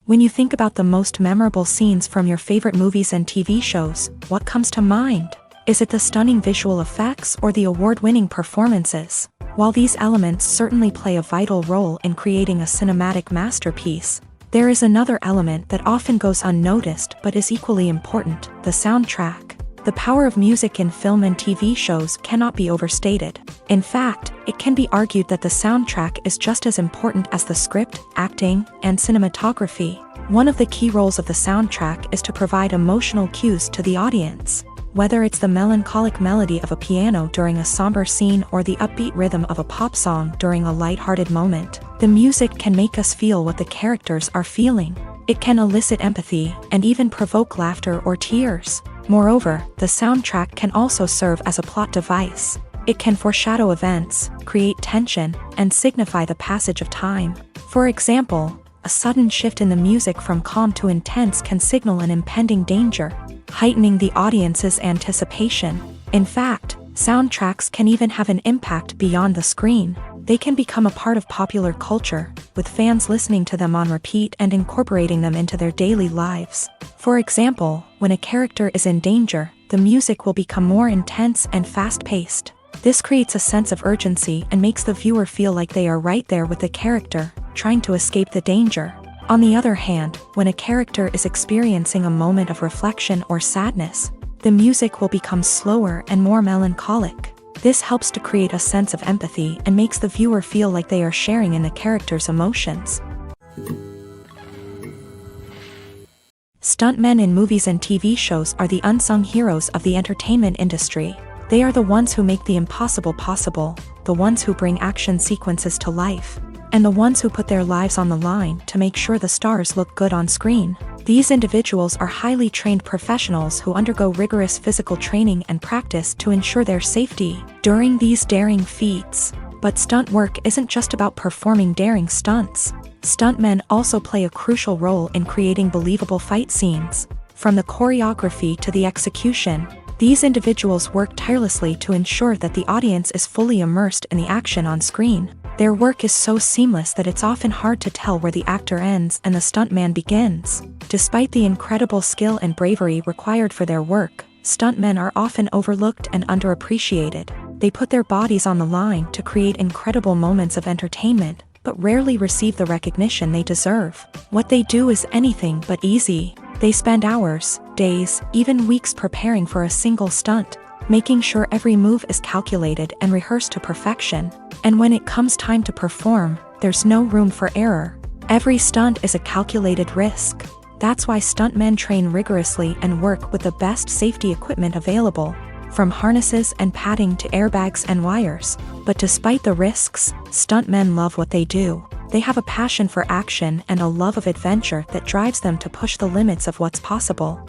When you think about the most memorable scenes from your favorite movies and TV shows, what comes to mind? Is it the stunning visual effects or the award-winning performances? While these elements certainly play a vital role in creating a cinematic masterpiece, there is another element that often goes unnoticed but is equally important: the soundtrack. The power of music in film and TV shows cannot be overstated. In fact, it can be argued that the soundtrack is just as important as the script, acting, and cinematography. One of the key roles of the soundtrack is to provide emotional cues to the audience. Whether it's the melancholic melody of a piano during a somber scene or the upbeat rhythm of a pop song during a lighthearted moment, the music can make us feel what the characters are feeling. It can elicit empathy and even provoke laughter or tears. Moreover, the soundtrack can also serve as a plot device. It can foreshadow events, create tension, and signify the passage of time. For example, a sudden shift in the music from calm to intense can signal an impending danger, heightening the audience's anticipation. In fact, soundtracks can even have an impact beyond the screen. They can become a part of popular culture, with fans listening to them on repeat and incorporating them into their daily lives. For example, when a character is in danger, the music will become more intense and fast-paced. This creates a sense of urgency and makes the viewer feel like they are right there with the character, trying to escape the danger. On the other hand, when a character is experiencing a moment of reflection or sadness, the music will become slower and more melancholic. This helps to create a sense of empathy and makes the viewer feel like they are sharing in the character's emotions. Stuntmen in movies and TV shows are the unsung heroes of the entertainment industry. They are the ones who make the impossible possible, the ones who bring action sequences to life, and the ones who put their lives on the line to make sure the stars look good on screen. These individuals are highly trained professionals who undergo rigorous physical training and practice to ensure their safety during these daring feats. But stunt work isn't just about performing daring stunts. Stuntmen also play a crucial role in creating believable fight scenes. From the choreography to the execution, these individuals work tirelessly to ensure that the audience is fully immersed in the action on screen. Their work is so seamless that it's often hard to tell where the actor ends and the stuntman begins. Despite the incredible skill and bravery required for their work, stuntmen are often overlooked and underappreciated. They put their bodies on the line to create incredible moments of entertainment, but rarely receive the recognition they deserve. What they do is anything but easy. They spend hours, days, even weeks preparing for a single stunt, making sure every move is calculated and rehearsed to perfection. And when it comes time to perform, there's no room for error. Every stunt is a calculated risk. That's why stuntmen train rigorously and work with the best safety equipment available, from harnesses and padding to airbags and wires. But despite the risks, stuntmen love what they do. They have a passion for action and a love of adventure that drives them to push the limits of what's possible.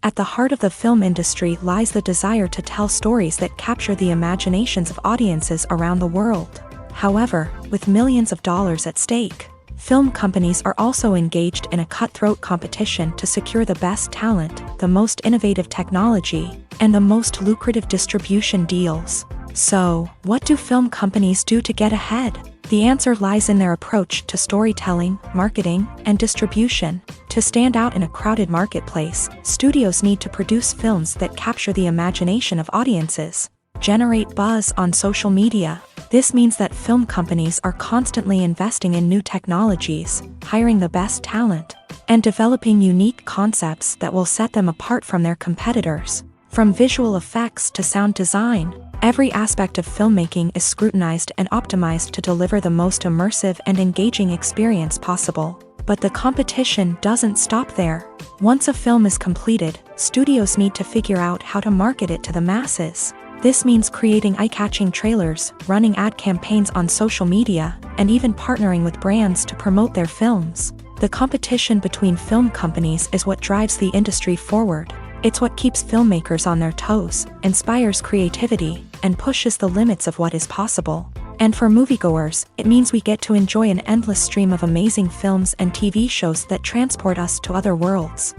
At the heart of the film industry lies the desire to tell stories that capture the imaginations of audiences around the world. However, with millions of dollars at stake, film companies are also engaged in a cutthroat competition to secure the best talent, the most innovative technology, and the most lucrative distribution deals. So, what do film companies do to get ahead? The answer lies in their approach to storytelling, marketing, and distribution. To stand out in a crowded marketplace, studios need to produce films that capture the imagination of audiences, generate buzz on social media. This means that film companies are constantly investing in new technologies, hiring the best talent, and developing unique concepts that will set them apart from their competitors. From visual effects to sound design, every aspect of filmmaking is scrutinized and optimized to deliver the most immersive and engaging experience possible. But the competition doesn't stop there. Once a film is completed, studios need to figure out how to market it to the masses. This means creating eye-catching trailers, running ad campaigns on social media, and even partnering with brands to promote their films. The competition between film companies is what drives the industry forward. It's what keeps filmmakers on their toes, inspires creativity, and pushes the limits of what is possible. And for moviegoers, it means we get to enjoy an endless stream of amazing films and TV shows that transport us to other worlds.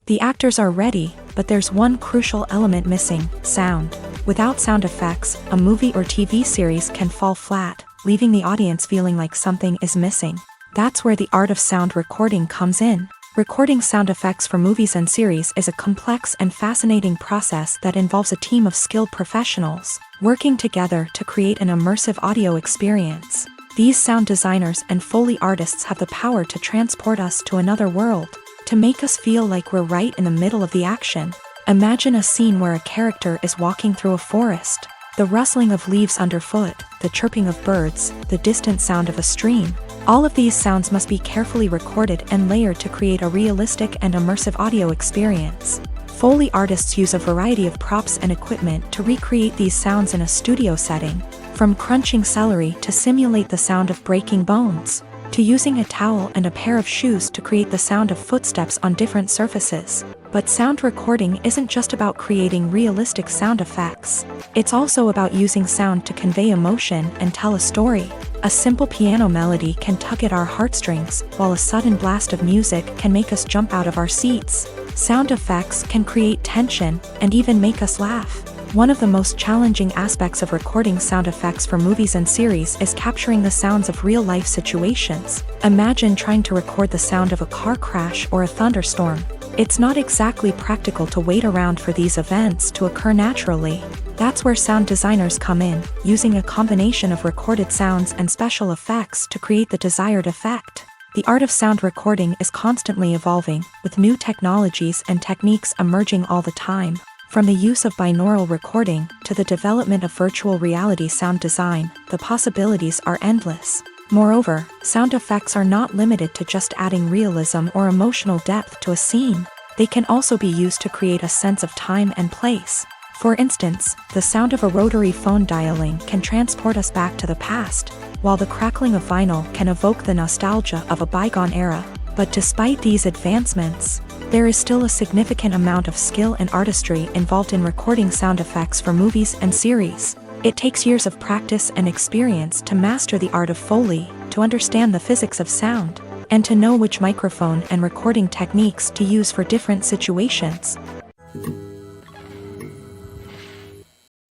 The actors are ready, but there's one crucial element missing: sound. Without sound effects, a movie or TV series can fall flat, leaving the audience feeling like something is missing. That's where the art of sound recording comes in. Recording sound effects for movies and series is a complex and fascinating process that involves a team of skilled professionals working together to create an immersive audio experience. These sound designers and Foley artists have the power to transport us to another world, to make us feel like we're right in the middle of the action. Imagine a scene where a character is walking through a forest. The rustling of leaves underfoot, the chirping of birds, the distant sound of a stream. All of these sounds must be carefully recorded and layered to create a realistic and immersive audio experience. Foley artists use a variety of props and equipment to recreate these sounds in a studio setting, from crunching celery to simulate the sound of breaking bones, to using a towel and a pair of shoes to create the sound of footsteps on different surfaces. But sound recording isn't just about creating realistic sound effects. It's also about using sound to convey emotion and tell a story. A simple piano melody can tug at our heartstrings, while a sudden blast of music can make us jump out of our seats. Sound effects can create tension and even make us laugh. One of the most challenging aspects of recording sound effects for movies and series is capturing the sounds of real-life situations. Imagine trying to record the sound of a car crash or a thunderstorm. It's not exactly practical to wait around for these events to occur naturally. That's where sound designers come in, using a combination of recorded sounds and special effects to create the desired effect. The art of sound recording is constantly evolving, with new technologies and techniques emerging all the time. From the use of binaural recording to the development of virtual reality sound design, the possibilities are endless. Moreover, sound effects are not limited to just adding realism or emotional depth to a scene. They can also be used to create a sense of time and place. For instance, the sound of a rotary phone dialing can transport us back to the past, while the crackling of vinyl can evoke the nostalgia of a bygone era. But despite these advancements, there is still a significant amount of skill and artistry involved in recording sound effects for movies and series. It takes years of practice and experience to master the art of Foley, to understand the physics of sound, and to know which microphone and recording techniques to use for different situations.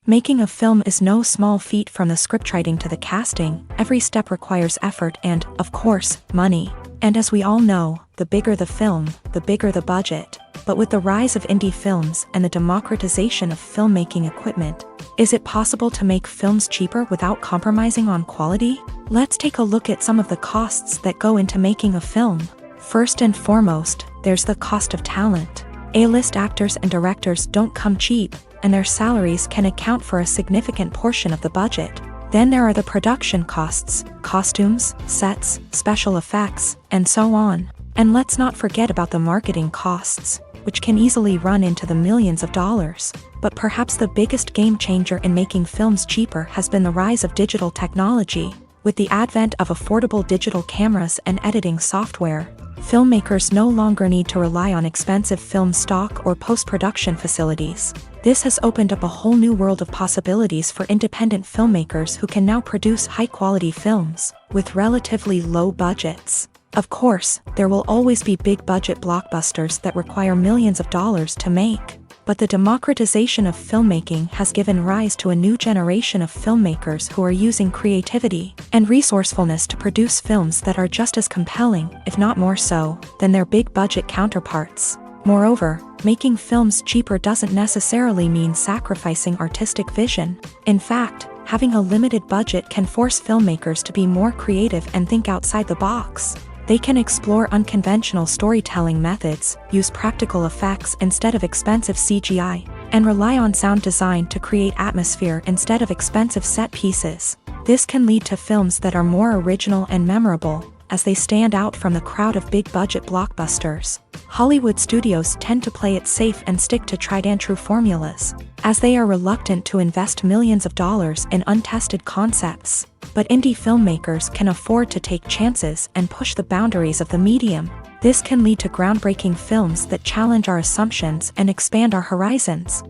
Making a film is no small feat. From the scriptwriting to the casting, every step requires effort and, of course, money. And as we all know, the bigger the film, the bigger the budget. But with the rise of indie films and the democratization of filmmaking equipment, is it possible to make films cheaper without compromising on quality? Let's take a look at some of the costs that go into making a film. First and foremost, there's the cost of talent. A-list actors and directors don't come cheap, and their salaries can account for a significant portion of the budget. Then there are the production costs, costumes, sets, special effects, and so on. And let's not forget about the marketing costs, which can easily run into the millions of dollars. But perhaps the biggest game changer in making films cheaper has been the rise of digital technology. With the advent of affordable digital cameras and editing software, filmmakers no longer need to rely on expensive film stock or post-production facilities. This has opened up a whole new world of possibilities for independent filmmakers who can now produce high-quality films with relatively low budgets. Of course, there will always be big-budget blockbusters that require millions of dollars to make. But the democratization of filmmaking has given rise to a new generation of filmmakers who are using creativity and resourcefulness to produce films that are just as compelling, if not more so, than their big-budget counterparts. Moreover, making films cheaper doesn't necessarily mean sacrificing artistic vision. In fact, having a limited budget can force filmmakers to be more creative and think outside the box. They can explore unconventional storytelling methods, use practical effects instead of expensive CGI, and rely on sound design to create atmosphere instead of expensive set pieces. This can lead to films that are more original and memorable, as they stand out from the crowd of big-budget blockbusters. Hollywood studios tend to play it safe and stick to tried-and-true formulas, as they are reluctant to invest millions of dollars in untested concepts. But indie filmmakers can afford to take chances and push the boundaries of the medium. This can lead to groundbreaking films that challenge our assumptions and expand our horizons.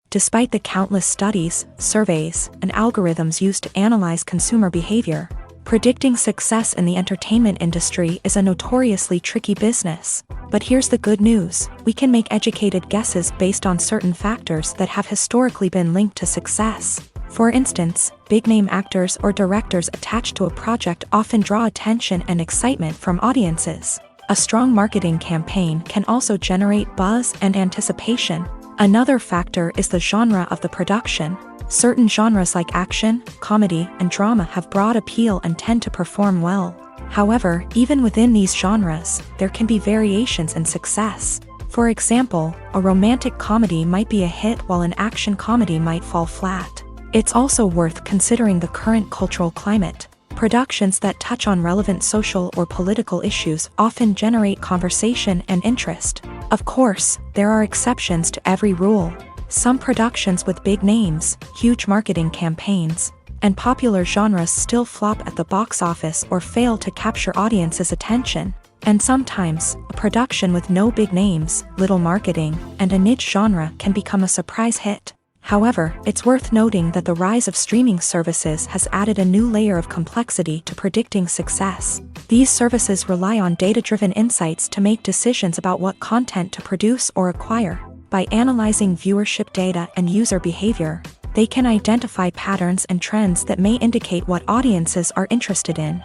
Despite the countless studies, surveys, and algorithms used to analyze consumer behavior, predicting success in the entertainment industry is a notoriously tricky business. But here's the good news: we can make educated guesses based on certain factors that have historically been linked to success. For instance, big-name actors or directors attached to a project often draw attention and excitement from audiences. A strong marketing campaign can also generate buzz and anticipation. Another factor is the genre of the production. Certain genres like action, comedy, and drama have broad appeal and tend to perform well. However, even within these genres, there can be variations in success. For example, a romantic comedy might be a hit while an action comedy might fall flat. It's also worth considering the current cultural climate. Productions that touch on relevant social or political issues often generate conversation and interest. Of course, there are exceptions to every rule. Some productions with big names, huge marketing campaigns, and popular genres still flop at the box office or fail to capture audiences' attention. And sometimes, a production with no big names, little marketing, and a niche genre can become a surprise hit. However, it's worth noting that the rise of streaming services has added a new layer of complexity to predicting success. These services rely on data-driven insights to make decisions about what content to produce or acquire. By analyzing viewership data and user behavior, they can identify patterns and trends that may indicate what audiences are interested in.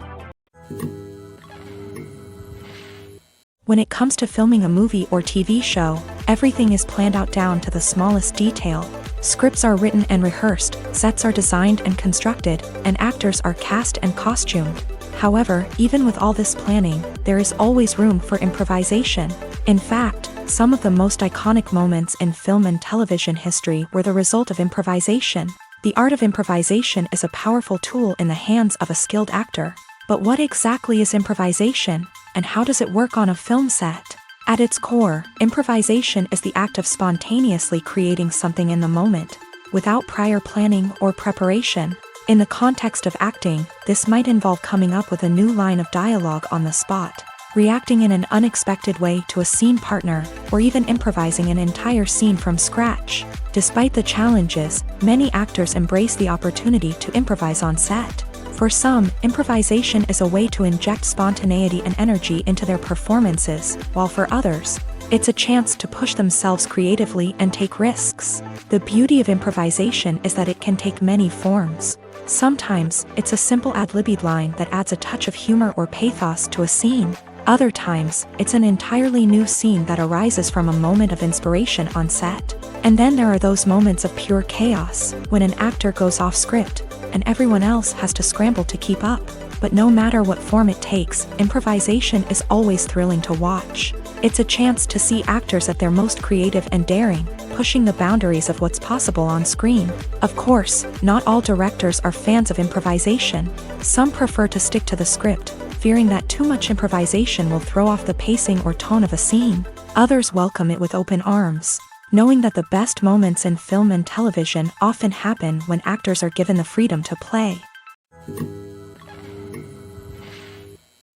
When it comes to filming a movie or TV show, everything is planned out down to the smallest detail. Scripts are written and rehearsed, sets are designed and constructed, and actors are cast and costumed. However, even with all this planning, there is always room for improvisation. In fact, some of the most iconic moments in film and television history were the result of improvisation. The art of improvisation is a powerful tool in the hands of a skilled actor. But what exactly is improvisation, and how does it work on a film set? At its core, improvisation is the act of spontaneously creating something in the moment, without prior planning or preparation. In the context of acting, this might involve coming up with a new line of dialogue on the spot, reacting in an unexpected way to a scene partner, or even improvising an entire scene from scratch. Despite the challenges, many actors embrace the opportunity to improvise on set. For some, improvisation is a way to inject spontaneity and energy into their performances, while for others, it's a chance to push themselves creatively and take risks. The beauty of improvisation is that it can take many forms. Sometimes, it's a simple ad-libbed line that adds a touch of humor or pathos to a scene. Other times, it's an entirely new scene that arises from a moment of inspiration on set. And then there are those moments of pure chaos, when an actor goes off script, and everyone else has to scramble to keep up. But no matter what form it takes, improvisation is always thrilling to watch. It's a chance to see actors at their most creative and daring, pushing the boundaries of what's possible on screen. Of course, not all directors are fans of improvisation. Some prefer to stick to the script, fearing that too much improvisation will throw off the pacing or tone of a scene. Others welcome it with open arms, knowing that the best moments in film and television often happen when actors are given the freedom to play.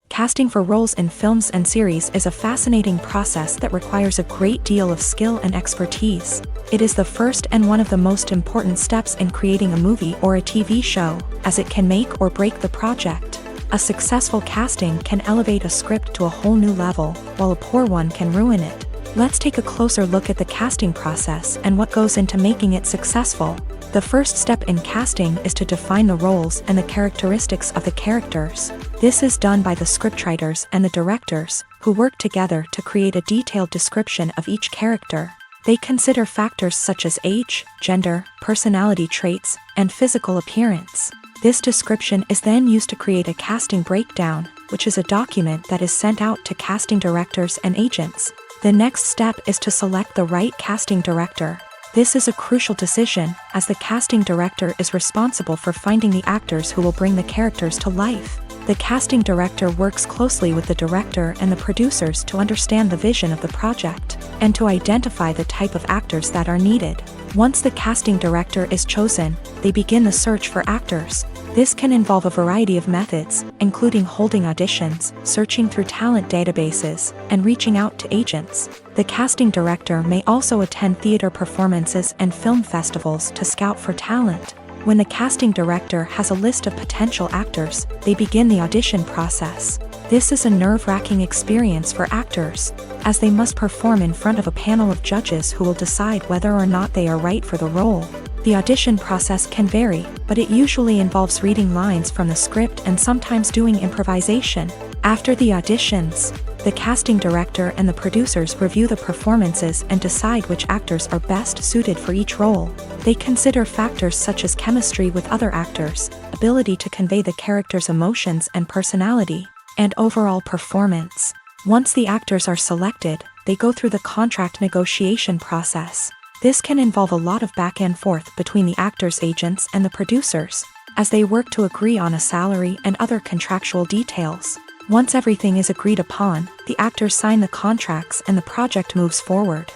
Casting for roles in films and series is a fascinating process that requires a great deal of skill and expertise. It is the first and one of the most important steps in creating a movie or a TV show, as it can make or break the project. A successful casting can elevate a script to a whole new level, while a poor one can ruin it. Let's take a closer look at the casting process and what goes into making it successful. The first step in casting is to define the roles and the characteristics of the characters. This is done by the scriptwriters and the directors, who work together to create a detailed description of each character. They consider factors such as age, gender, personality traits, and physical appearance. This description is then used to create a casting breakdown, which is a document that is sent out to casting directors and agents. The next step is to select the right casting director. This is a crucial decision, as the casting director is responsible for finding the actors who will bring the characters to life. The casting director works closely with the director and the producers to understand the vision of the project, and to identify the type of actors that are needed. Once the casting director is chosen, they begin the search for actors. This can involve a variety of methods, including holding auditions, searching through talent databases, and reaching out to agents. The casting director may also attend theater performances and film festivals to scout for talent. When the casting director has a list of potential actors, they begin the audition process. This is a nerve-wracking experience for actors, as they must perform in front of a panel of judges who will decide whether or not they are right for the role. The audition process can vary, but it usually involves reading lines from the script and sometimes doing improvisation. After the auditions, the casting director and the producers review the performances and decide which actors are best suited for each role. They consider factors such as chemistry with other actors, ability to convey the character's emotions and personality, and overall performance. Once the actors are selected, they go through the contract negotiation process. This can involve a lot of back and forth between the actors' agents and the producers, as they work to agree on a salary and other contractual details. Once everything is agreed upon, the actors sign the contracts and the project moves forward.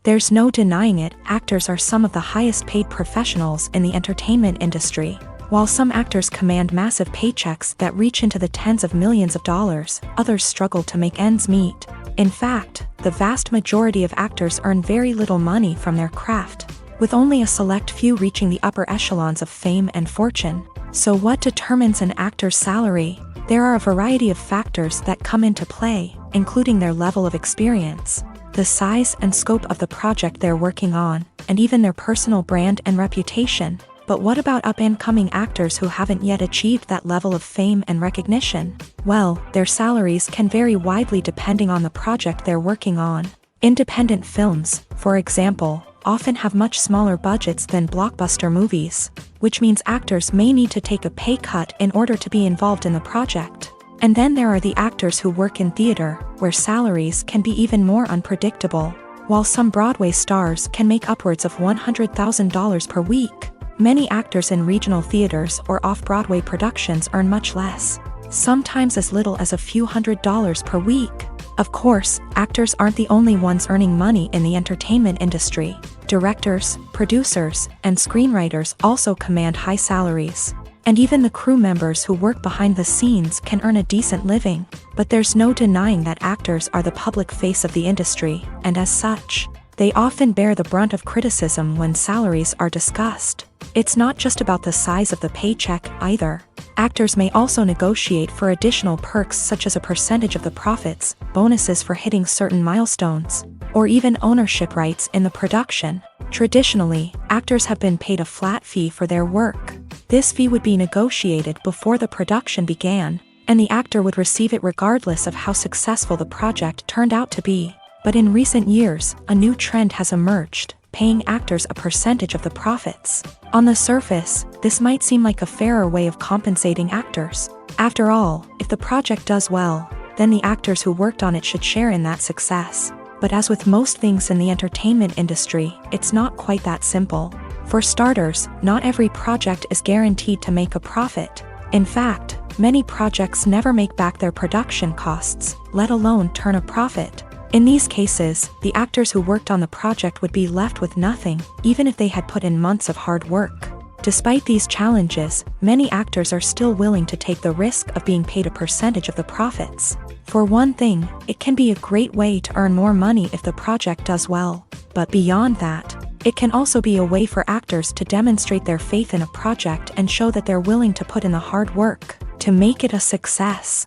There's no denying it, actors are some of the highest paid professionals in the entertainment industry. While some actors command massive paychecks that reach into the tens of millions of dollars, others struggle to make ends meet. In fact, the vast majority of actors earn very little money from their craft, with only a select few reaching the upper echelons of fame and fortune. So what determines an actor's salary? There are a variety of factors that come into play, including their level of experience, the size and scope of the project they're working on, and even their personal brand and reputation. But what about up-and-coming actors who haven't yet achieved that level of fame and recognition? Well, their salaries can vary widely depending on the project they're working on. Independent films, for example, often have much smaller budgets than blockbuster movies, which means actors may need to take a pay cut in order to be involved in the project. And then there are the actors who work in theater, where salaries can be even more unpredictable. While some Broadway stars can make upwards of $100,000 per week, many actors in regional theaters or off-Broadway productions earn much less, sometimes as little as a few $100s per week. Of course, actors aren't the only ones earning money in the entertainment industry. Directors, producers, and screenwriters also command high salaries. And even the crew members who work behind the scenes can earn a decent living. But there's no denying that actors are the public face of the industry, and as such, they often bear the brunt of criticism when salaries are discussed. It's not just about the size of the paycheck, either. Actors may also negotiate for additional perks such as a percentage of the profits, bonuses for hitting certain milestones, or even ownership rights in the production. Traditionally, actors have been paid a flat fee for their work. This fee would be negotiated before the production began, and the actor would receive it regardless of how successful the project turned out to be. But in recent years, a new trend has emerged, paying actors a percentage of the profits. On the surface, this might seem like a fairer way of compensating actors, After all, if the project does well, then the actors who worked on it should share in that success. But as with most things in the entertainment industry, it's not quite that simple. For starters, not every project is guaranteed to make a profit. In fact, many projects never make back their production costs, let alone turn a profit. In these cases, the actors who worked on the project would be left with nothing, even if they had put in months of hard work. Despite these challenges, many actors are still willing to take the risk of being paid a percentage of the profits. For one thing, it can be a great way to earn more money if the project does well. But beyond that, it can also be a way for actors to demonstrate their faith in a project and show that they're willing to put in the hard work to make it a success.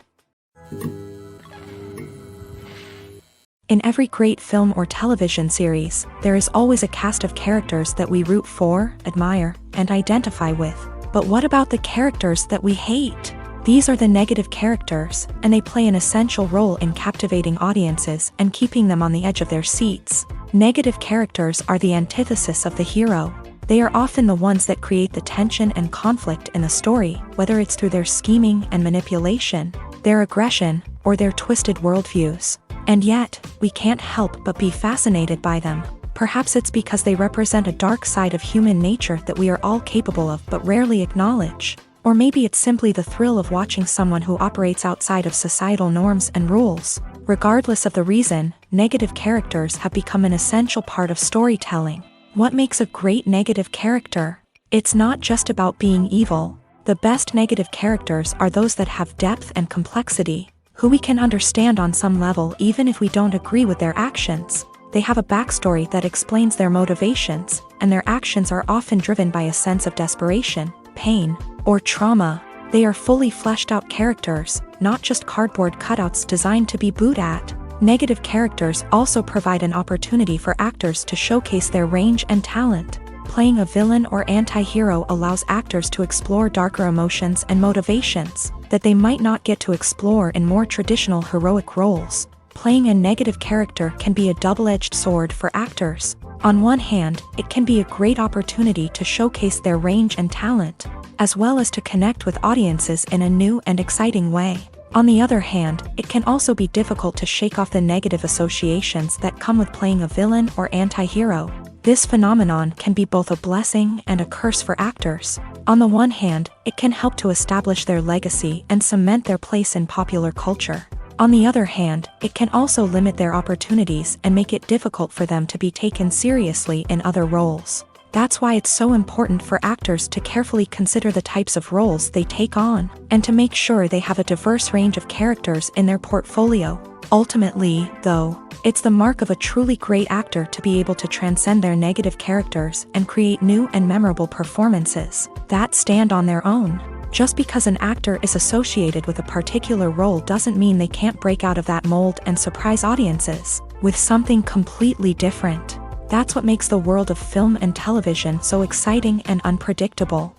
In every great film or television series, there is always a cast of characters that we root for, admire, and identify with. But what about the characters that we hate? These are the negative characters, and they play an essential role in captivating audiences and keeping them on the edge of their seats. Negative characters are the antithesis of the hero. They are often the ones that create the tension and conflict in the story, whether it's through their scheming and manipulation, their aggression, or their twisted worldviews. And yet, we can't help but be fascinated by them. Perhaps it's because they represent a dark side of human nature that we are all capable of but rarely acknowledge. Or maybe it's simply the thrill of watching someone who operates outside of societal norms and rules. Regardless of the reason, negative characters have become an essential part of storytelling. What makes a great negative character? It's not just about being evil. The best negative characters are those that have depth and complexity, who we can understand on some level even if we don't agree with their actions. They have a backstory that explains their motivations, and their actions are often driven by a sense of desperation, pain, or trauma. They are fully fleshed out characters, not just cardboard cutouts designed to be booed at. Negative characters also provide an opportunity for actors to showcase their range and talent. Playing a villain or anti-hero allows actors to explore darker emotions and motivations that they might not get to explore in more traditional heroic roles. Playing a negative character can be a double-edged sword for actors. On one hand, it can be a great opportunity to showcase their range and talent, as well as to connect with audiences in a new and exciting way. On the other hand, it can also be difficult to shake off the negative associations that come with playing a villain or anti-hero. This phenomenon can be both a blessing and a curse for actors. On the one hand, it can help to establish their legacy and cement their place in popular culture. On the other hand, it can also limit their opportunities and make it difficult for them to be taken seriously in other roles. That's why it's so important for actors to carefully consider the types of roles they take on, and to make sure they have a diverse range of characters in their portfolio. Ultimately, though, it's the mark of a truly great actor to be able to transcend their negative characters and create new and memorable performances that stand on their own. Just because an actor is associated with a particular role doesn't mean they can't break out of that mold and surprise audiences with something completely different. That's what makes the world of film and television so exciting and unpredictable.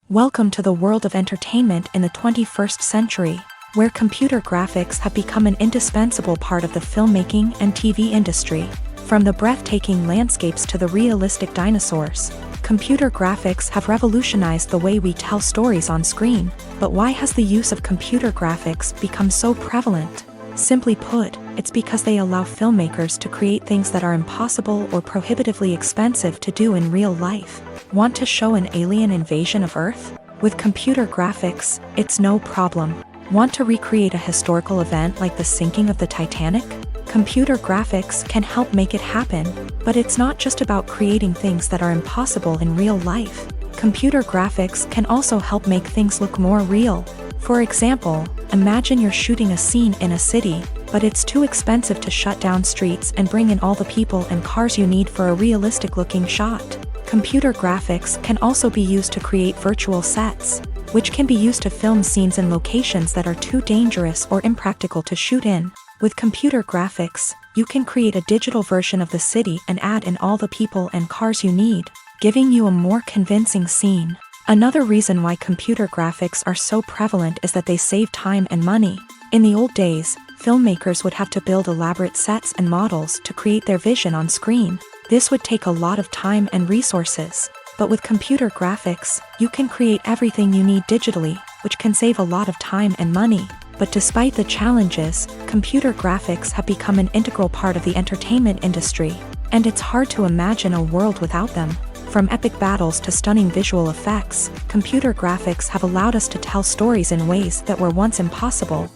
Welcome to the world of entertainment in the 21st century, where computer graphics have become an indispensable part of the filmmaking and TV industry. From the breathtaking landscapes to the realistic dinosaurs, computer graphics have revolutionized the way we tell stories on screen. But why has the use of computer graphics become so prevalent? Simply put, it's because they allow filmmakers to create things that are impossible or prohibitively expensive to do in real life. Want to show an alien invasion of Earth? With computer graphics, it's no problem. Want to recreate a historical event like the sinking of the Titanic? Computer graphics can help make it happen. But it's not just about creating things that are impossible in real life. Computer graphics can also help make things look more real. For example, imagine you're shooting a scene in a city, but it's too expensive to shut down streets and bring in all the people and cars you need for a realistic-looking shot. Computer graphics can also be used to create virtual sets, which can be used to film scenes in locations that are too dangerous or impractical to shoot in. With computer graphics, you can create a digital version of the city and add in all the people and cars you need, giving you a more convincing scene. Another reason why computer graphics are so prevalent is that they save time and money. In the old days, filmmakers would have to build elaborate sets and models to create their vision on screen. This would take a lot of time and resources. But with computer graphics, you can create everything you need digitally, which can save a lot of time and money. But despite the challenges, computer graphics have become an integral part of the entertainment industry, and it's hard to imagine a world without them. From epic battles to stunning visual effects, computer graphics have allowed us to tell stories in ways that were once impossible.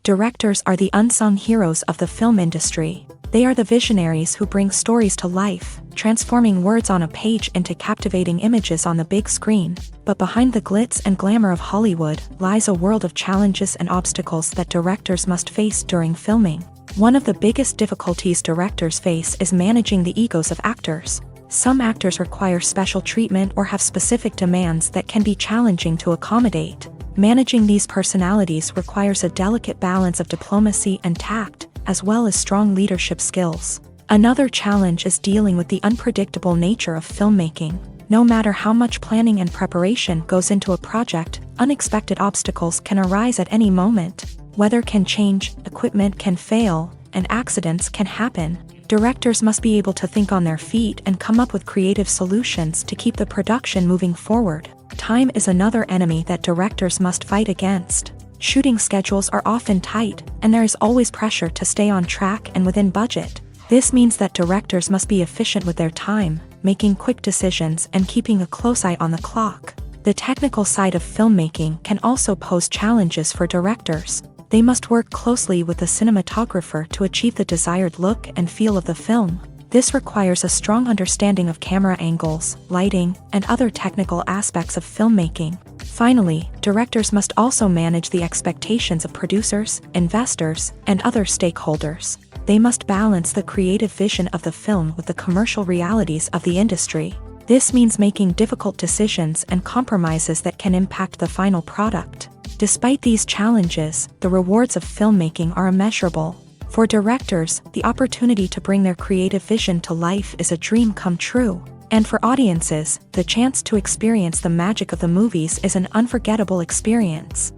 Directors are the unsung heroes of the film industry. They are the visionaries who bring stories to life, transforming words on a page into captivating images on the big screen. But behind the glitz and glamour of Hollywood lies a world of challenges and obstacles that directors must face during filming. One of the biggest difficulties directors face is managing the egos of actors. Some actors require special treatment or have specific demands that can be challenging to accommodate. Managing these personalities requires a delicate balance of diplomacy and tact, as well as strong leadership skills. Another challenge is dealing with the unpredictable nature of filmmaking. No matter how much planning and preparation goes into a project, unexpected obstacles can arise at any moment. Weather can change, equipment can fail, and accidents can happen. Directors must be able to think on their feet and come up with creative solutions to keep the production moving forward. Time is another enemy that directors must fight against. Shooting schedules are often tight, and there is always pressure to stay on track and within budget. This means that directors must be efficient with their time, making quick decisions and keeping a close eye on the clock. The technical side of filmmaking can also pose challenges for directors. They must work closely with the cinematographer to achieve the desired look and feel of the film. This requires a strong understanding of camera angles, lighting, and other technical aspects of filmmaking. Finally, directors must also manage the expectations of producers, investors, and other stakeholders. They must balance the creative vision of the film with the commercial realities of the industry. This means making difficult decisions and compromises that can impact the final product. Despite these challenges, the rewards of filmmaking are immeasurable. For directors, the opportunity to bring their creative vision to life is a dream come true. And for audiences, the chance to experience the magic of the movies is an unforgettable experience.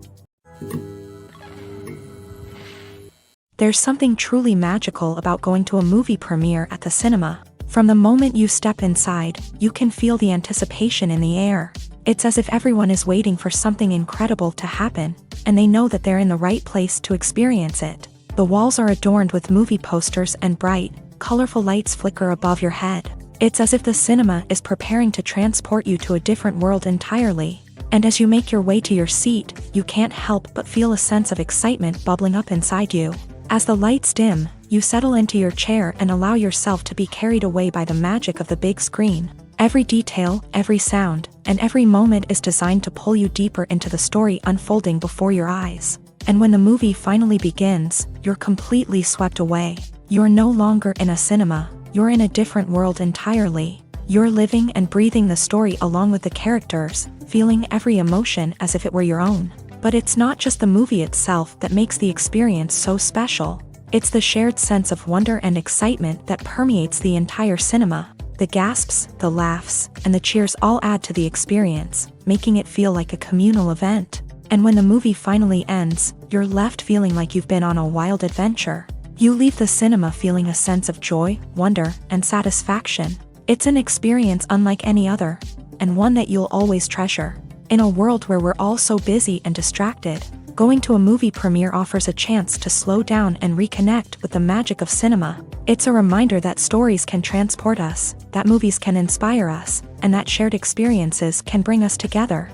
There's something truly magical about going to a movie premiere at the cinema. From the moment you step inside, you can feel the anticipation in the air. It's as if everyone is waiting for something incredible to happen, and they know that they're in the right place to experience it. The walls are adorned with movie posters and bright, colorful lights flicker above your head. It's as if the cinema is preparing to transport you to a different world entirely. And as you make your way to your seat, you can't help but feel a sense of excitement bubbling up inside you. As the lights dim, you settle into your chair and allow yourself to be carried away by the magic of the big screen. Every detail, every sound, and every moment is designed to pull you deeper into the story unfolding before your eyes. And when the movie finally begins, you're completely swept away. You're no longer in a cinema, you're in a different world entirely. You're living and breathing the story along with the characters, feeling every emotion as if it were your own. But it's not just the movie itself that makes the experience so special. It's the shared sense of wonder and excitement that permeates the entire cinema. The gasps, the laughs, and the cheers all add to the experience, making it feel like a communal event. And when the movie finally ends, you're left feeling like you've been on a wild adventure. You leave the cinema feeling a sense of joy, wonder, and satisfaction. It's an experience unlike any other, and one that you'll always treasure. In a world where we're all so busy and distracted, going to a movie premiere offers a chance to slow down and reconnect with the magic of cinema. It's a reminder that stories can transport us, that movies can inspire us, and that shared experiences can bring us together.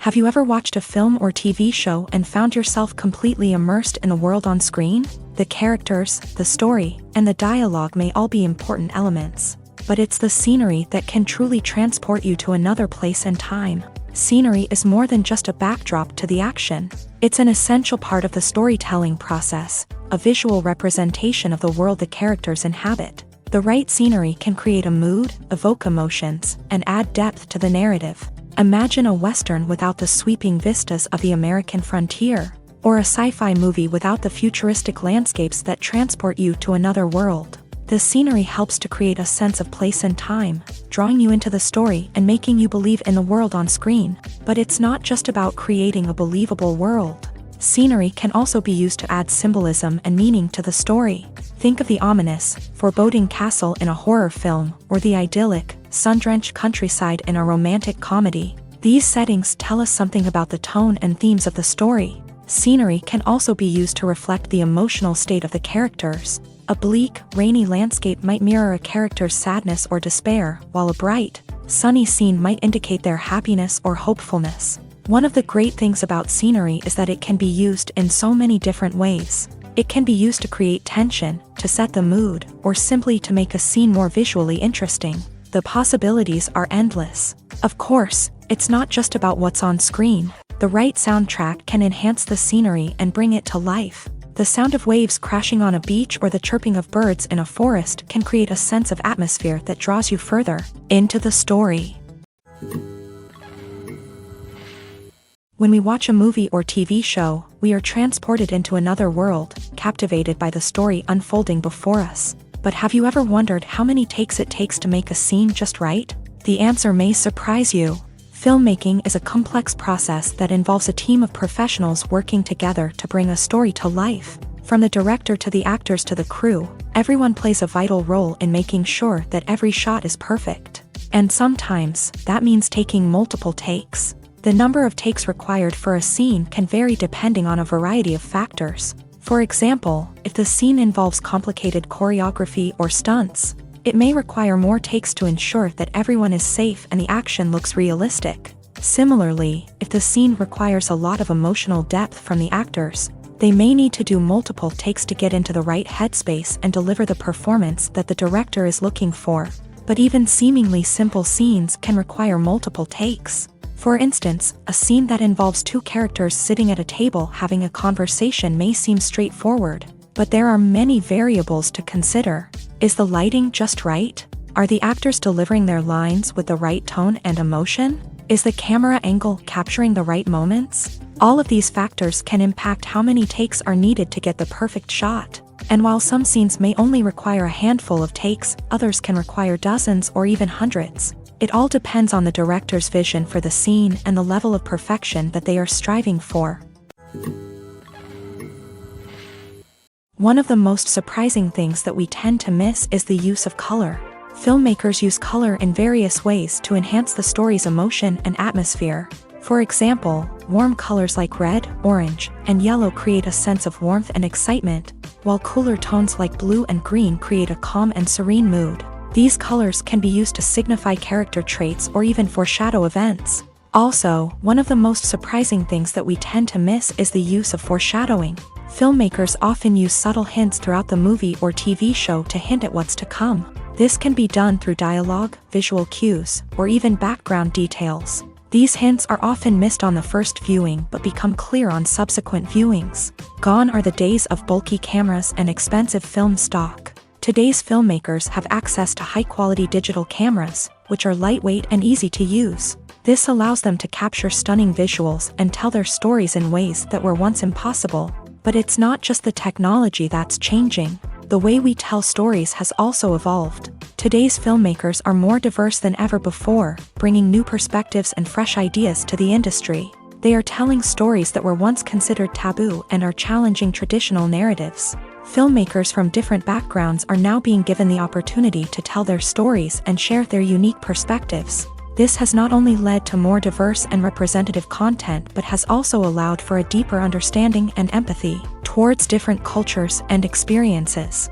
Have you ever watched a film or TV show and found yourself completely immersed in the world on screen? The characters, the story, and the dialogue may all be important elements, but it's the scenery that can truly transport you to another place and time. Scenery is more than just a backdrop to the action. It's an essential part of the storytelling process, a visual representation of the world the characters inhabit. The right scenery can create a mood, evoke emotions, and add depth to the narrative. Imagine a Western without the sweeping vistas of the American frontier, or a sci-fi movie without the futuristic landscapes that transport you to another world. The scenery helps to create a sense of place and time, drawing you into the story and making you believe in the world on screen. But it's not just about creating a believable world. Scenery can also be used to add symbolism and meaning to the story. Think of the ominous, foreboding castle in a horror film, or the idyllic, sun-drenched countryside in a romantic comedy. These settings tell us something about the tone and themes of the story. Scenery can also be used to reflect the emotional state of the characters. A bleak, rainy landscape might mirror a character's sadness or despair, while a bright, sunny scene might indicate their happiness or hopefulness. One of the great things about scenery is that it can be used in so many different ways. It can be used to create tension, to set the mood, or simply to make a scene more visually interesting. The possibilities are endless. Of course, it's not just about what's on screen. The right soundtrack can enhance the scenery and bring it to life. The sound of waves crashing on a beach or the chirping of birds in a forest can create a sense of atmosphere that draws you further into the story. When we watch a movie or TV show, we are transported into another world, captivated by the story unfolding before us. But have you ever wondered how many takes it takes to make a scene just right? The answer may surprise you. Filmmaking is a complex process that involves a team of professionals working together to bring a story to life. From the director to the actors to the crew, everyone plays a vital role in making sure that every shot is perfect. And sometimes, that means taking multiple takes. The number of takes required for a scene can vary depending on a variety of factors. For example, if the scene involves complicated choreography or stunts, it may require more takes to ensure that everyone is safe and the action looks realistic. Similarly, if the scene requires a lot of emotional depth from the actors, they may need to do multiple takes to get into the right headspace and deliver the performance that the director is looking for. But even seemingly simple scenes can require multiple takes. For instance, a scene that involves two characters sitting at a table having a conversation may seem straightforward, but there are many variables to consider. Is the lighting just right? Are the actors delivering their lines with the right tone and emotion? Is the camera angle capturing the right moments? All of these factors can impact how many takes are needed to get the perfect shot. And while some scenes may only require a handful of takes, others can require dozens or even hundreds. It all depends on the director's vision for the scene and the level of perfection that they are striving for. One of the most surprising things that we tend to miss is the use of color. Filmmakers use color in various ways to enhance the story's emotion and atmosphere. For example, warm colors like red, orange, and yellow create a sense of warmth and excitement, while cooler tones like blue and green create a calm and serene mood. These colors can be used to signify character traits or even foreshadow events. Also, one of the most surprising things that we tend to miss is the use of foreshadowing. Filmmakers often use subtle hints throughout the movie or TV show to hint at what's to come. This can be done through dialogue, visual cues, or even background details. These hints are often missed on the first viewing but become clear on subsequent viewings. Gone are the days of bulky cameras and expensive film stock. Today's filmmakers have access to high-quality digital cameras, which are lightweight and easy to use. This allows them to capture stunning visuals and tell their stories in ways that were once impossible. But it's not just the technology that's changing. The way we tell stories has also evolved. Today's filmmakers are more diverse than ever before, bringing new perspectives and fresh ideas to the industry. They are telling stories that were once considered taboo and are challenging traditional narratives. Filmmakers from different backgrounds are now being given the opportunity to tell their stories and share their unique perspectives. This has not only led to more diverse and representative content but has also allowed for a deeper understanding and empathy towards different cultures and experiences.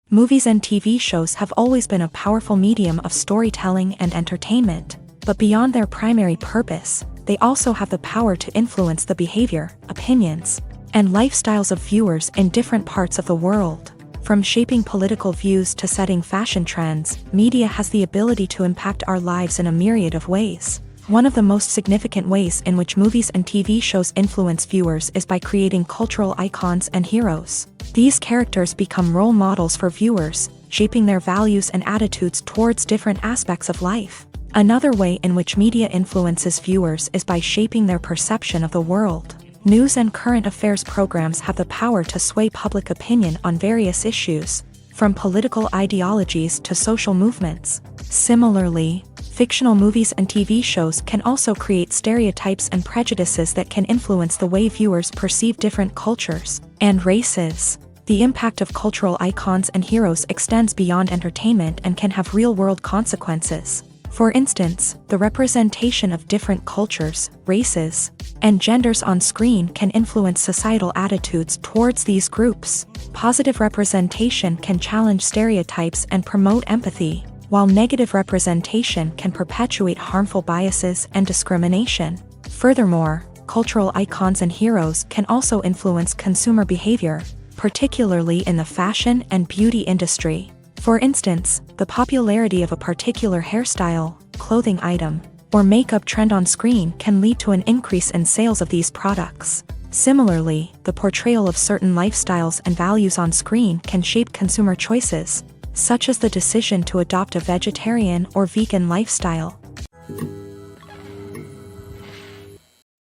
Movies and TV shows have always been a powerful medium of storytelling and entertainment, but beyond their primary purpose, they also have the power to influence the behavior, opinions, and lifestyles of viewers in different parts of the world. From shaping political views to setting fashion trends, media has the ability to impact our lives in a myriad of ways. One of the most significant ways in which movies and TV shows influence viewers is by creating cultural icons and heroes. These characters become role models for viewers, shaping their values and attitudes towards different aspects of life. Another way in which media influences viewers is by shaping their perception of the world. News and current affairs programs have the power to sway public opinion on various issues, from political ideologies to social movements. Similarly, Fictional movies and TV shows can also create stereotypes and prejudices that can influence the way viewers perceive different cultures and races. The impact of cultural icons and heroes extends beyond entertainment and can have real-world consequences. For instance, the representation of different cultures, races, and genders on screen can influence societal attitudes towards these groups. Positive representation can challenge stereotypes and promote empathy, while negative representation can perpetuate harmful biases and discrimination. Furthermore, cultural icons and heroes can also influence consumer behavior, particularly in the fashion and beauty industry. For instance, the popularity of a particular hairstyle, clothing item, or makeup trend on screen can lead to an increase in sales of these products. Similarly, the portrayal of certain lifestyles and values on screen can shape consumer choices, such as the decision to adopt a vegetarian or vegan lifestyle.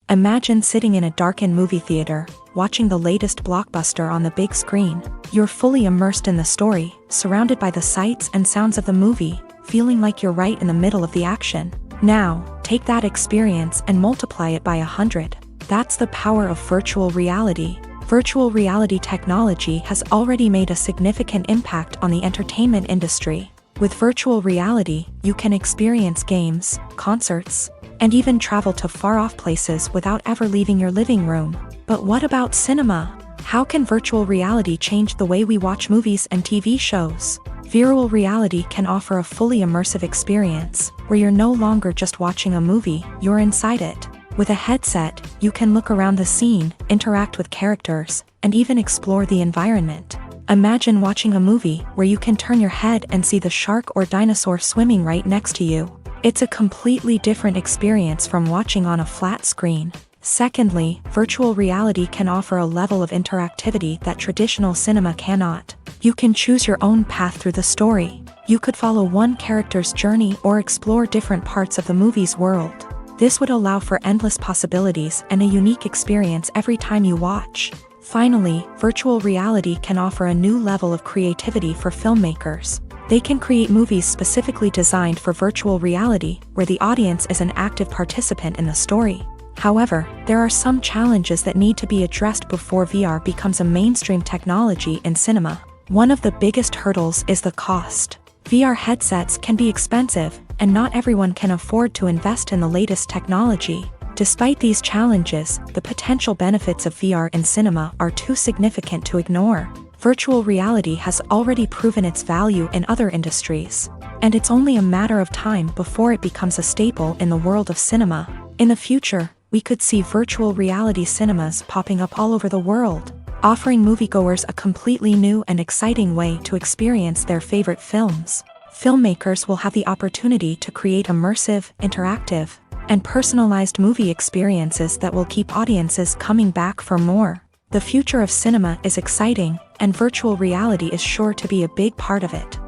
Imagine sitting in a darkened movie theater, watching the latest blockbuster on the big screen. You're fully immersed in the story, surrounded by the sights and sounds of the movie, feeling like you're right in the middle of the action. Now, take that experience and multiply it by 100. That's the power of virtual reality. Virtual reality technology has already made a significant impact on the entertainment industry. With virtual reality, you can experience games, concerts, and even travel to far-off places without ever leaving your living room. But what about cinema? How can virtual reality change the way we watch movies and TV shows? Virtual reality can offer a fully immersive experience, where you're no longer just watching a movie, you're inside it. With a headset, you can look around the scene, interact with characters, and even explore the environment. Imagine watching a movie where you can turn your head and see the shark or dinosaur swimming right next to you. It's a completely different experience from watching on a flat screen. Secondly, virtual reality can offer a level of interactivity that traditional cinema cannot. You can choose your own path through the story. You could follow one character's journey or explore different parts of the movie's world. This would allow for endless possibilities and a unique experience every time you watch. Finally, virtual reality can offer a new level of creativity for filmmakers. They can create movies specifically designed for virtual reality, where the audience is an active participant in the story. However, there are some challenges that need to be addressed before VR becomes a mainstream technology in cinema. One of the biggest hurdles is the cost. VR headsets can be expensive, and not everyone can afford to invest in the latest technology. Despite these challenges, the potential benefits of VR in cinema are too significant to ignore. Virtual reality has already proven its value in other industries, and it's only a matter of time before it becomes a staple in the world of cinema. In the future, we could see virtual reality cinemas popping up all over the world, offering moviegoers a completely new and exciting way to experience their favorite films. Filmmakers will have the opportunity to create immersive, interactive, and personalized movie experiences that will keep audiences coming back for more. The future of cinema is exciting, and virtual reality is sure to be a big part of it.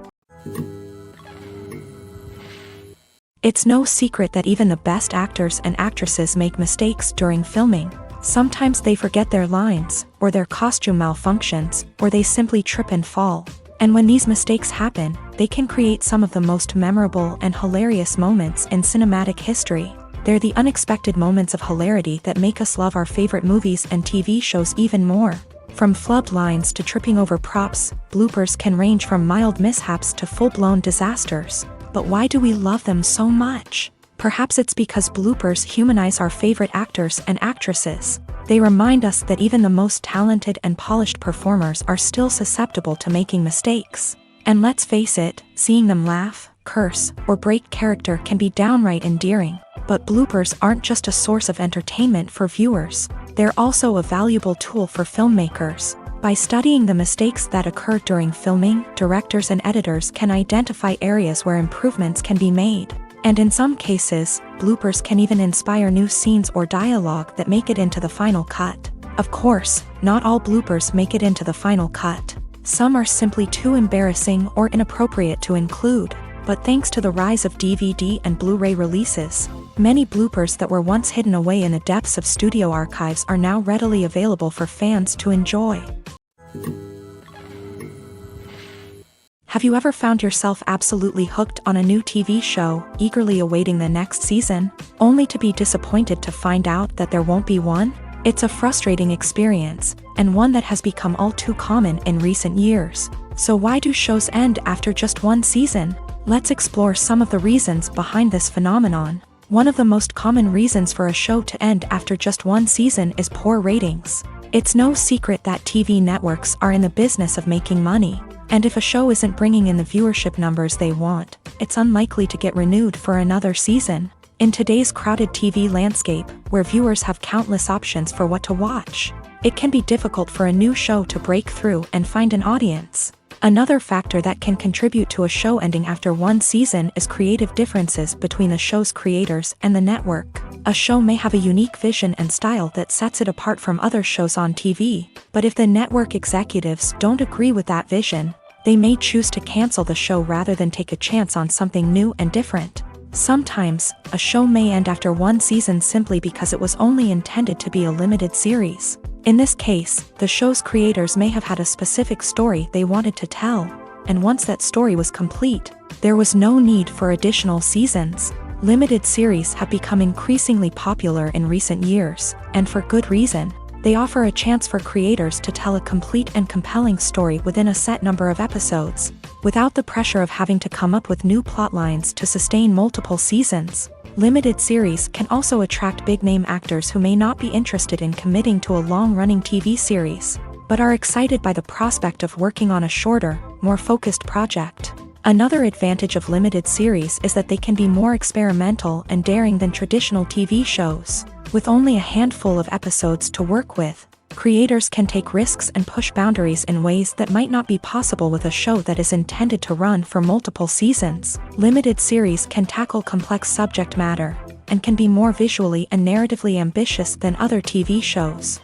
It's no secret that even the best actors and actresses make mistakes during filming. Sometimes they forget their lines, or their costume malfunctions, or they simply trip and fall. And when these mistakes happen, they can create some of the most memorable and hilarious moments in cinematic history. They're the unexpected moments of hilarity that make us love our favorite movies and TV shows even more. From flubbed lines to tripping over props, bloopers can range from mild mishaps to full-blown disasters. But why do we love them so much? Perhaps it's because bloopers humanize our favorite actors and actresses. They remind us that even the most talented and polished performers are still susceptible to making mistakes. And let's face it, seeing them laugh, curse, or break character can be downright endearing. But bloopers aren't just a source of entertainment for viewers. They're also a valuable tool for filmmakers. By studying the mistakes that occur during filming, directors and editors can identify areas where improvements can be made. And in some cases, bloopers can even inspire new scenes or dialogue that make it into the final cut. Of course, not all bloopers make it into the final cut. Some are simply too embarrassing or inappropriate to include. But thanks to the rise of DVD and Blu-ray releases, many bloopers that were once hidden away in the depths of studio archives are now readily available for fans to enjoy. Have you ever found yourself absolutely hooked on a new TV show, eagerly awaiting the next season, only to be disappointed to find out that there won't be one? It's a frustrating experience, and one that has become all too common in recent years. So why do shows end after just one season? Let's explore some of the reasons behind this phenomenon. One of the most common reasons for a show to end after just one season is poor ratings. It's no secret that TV networks are in the business of making money. And if a show isn't bringing in the viewership numbers they want, it's unlikely to get renewed for another season. In today's crowded TV landscape, where viewers have countless options for what to watch, it can be difficult for a new show to break through and find an audience. Another factor that can contribute to a show ending after one season is creative differences between the show's creators and the network. A show may have a unique vision and style that sets it apart from other shows on TV, but if the network executives don't agree with that vision, they may choose to cancel the show rather than take a chance on something new and different. Sometimes, a show may end after one season simply because it was only intended to be a limited series. In this case, the show's creators may have had a specific story they wanted to tell, and once that story was complete, there was no need for additional seasons. Limited series have become increasingly popular in recent years, and for good reason. They offer a chance for creators to tell a complete and compelling story within a set number of episodes, without the pressure of having to come up with new plotlines to sustain multiple seasons. Limited series can also attract big-name actors who may not be interested in committing to a long-running TV series, but are excited by the prospect of working on a shorter, more focused project. Another advantage of limited series is that they can be more experimental and daring than traditional TV shows. With only a handful of episodes to work with, creators can take risks and push boundaries in ways that might not be possible with a show that is intended to run for multiple seasons. Limited series can tackle complex subject matter, and can be more visually and narratively ambitious than other TV shows.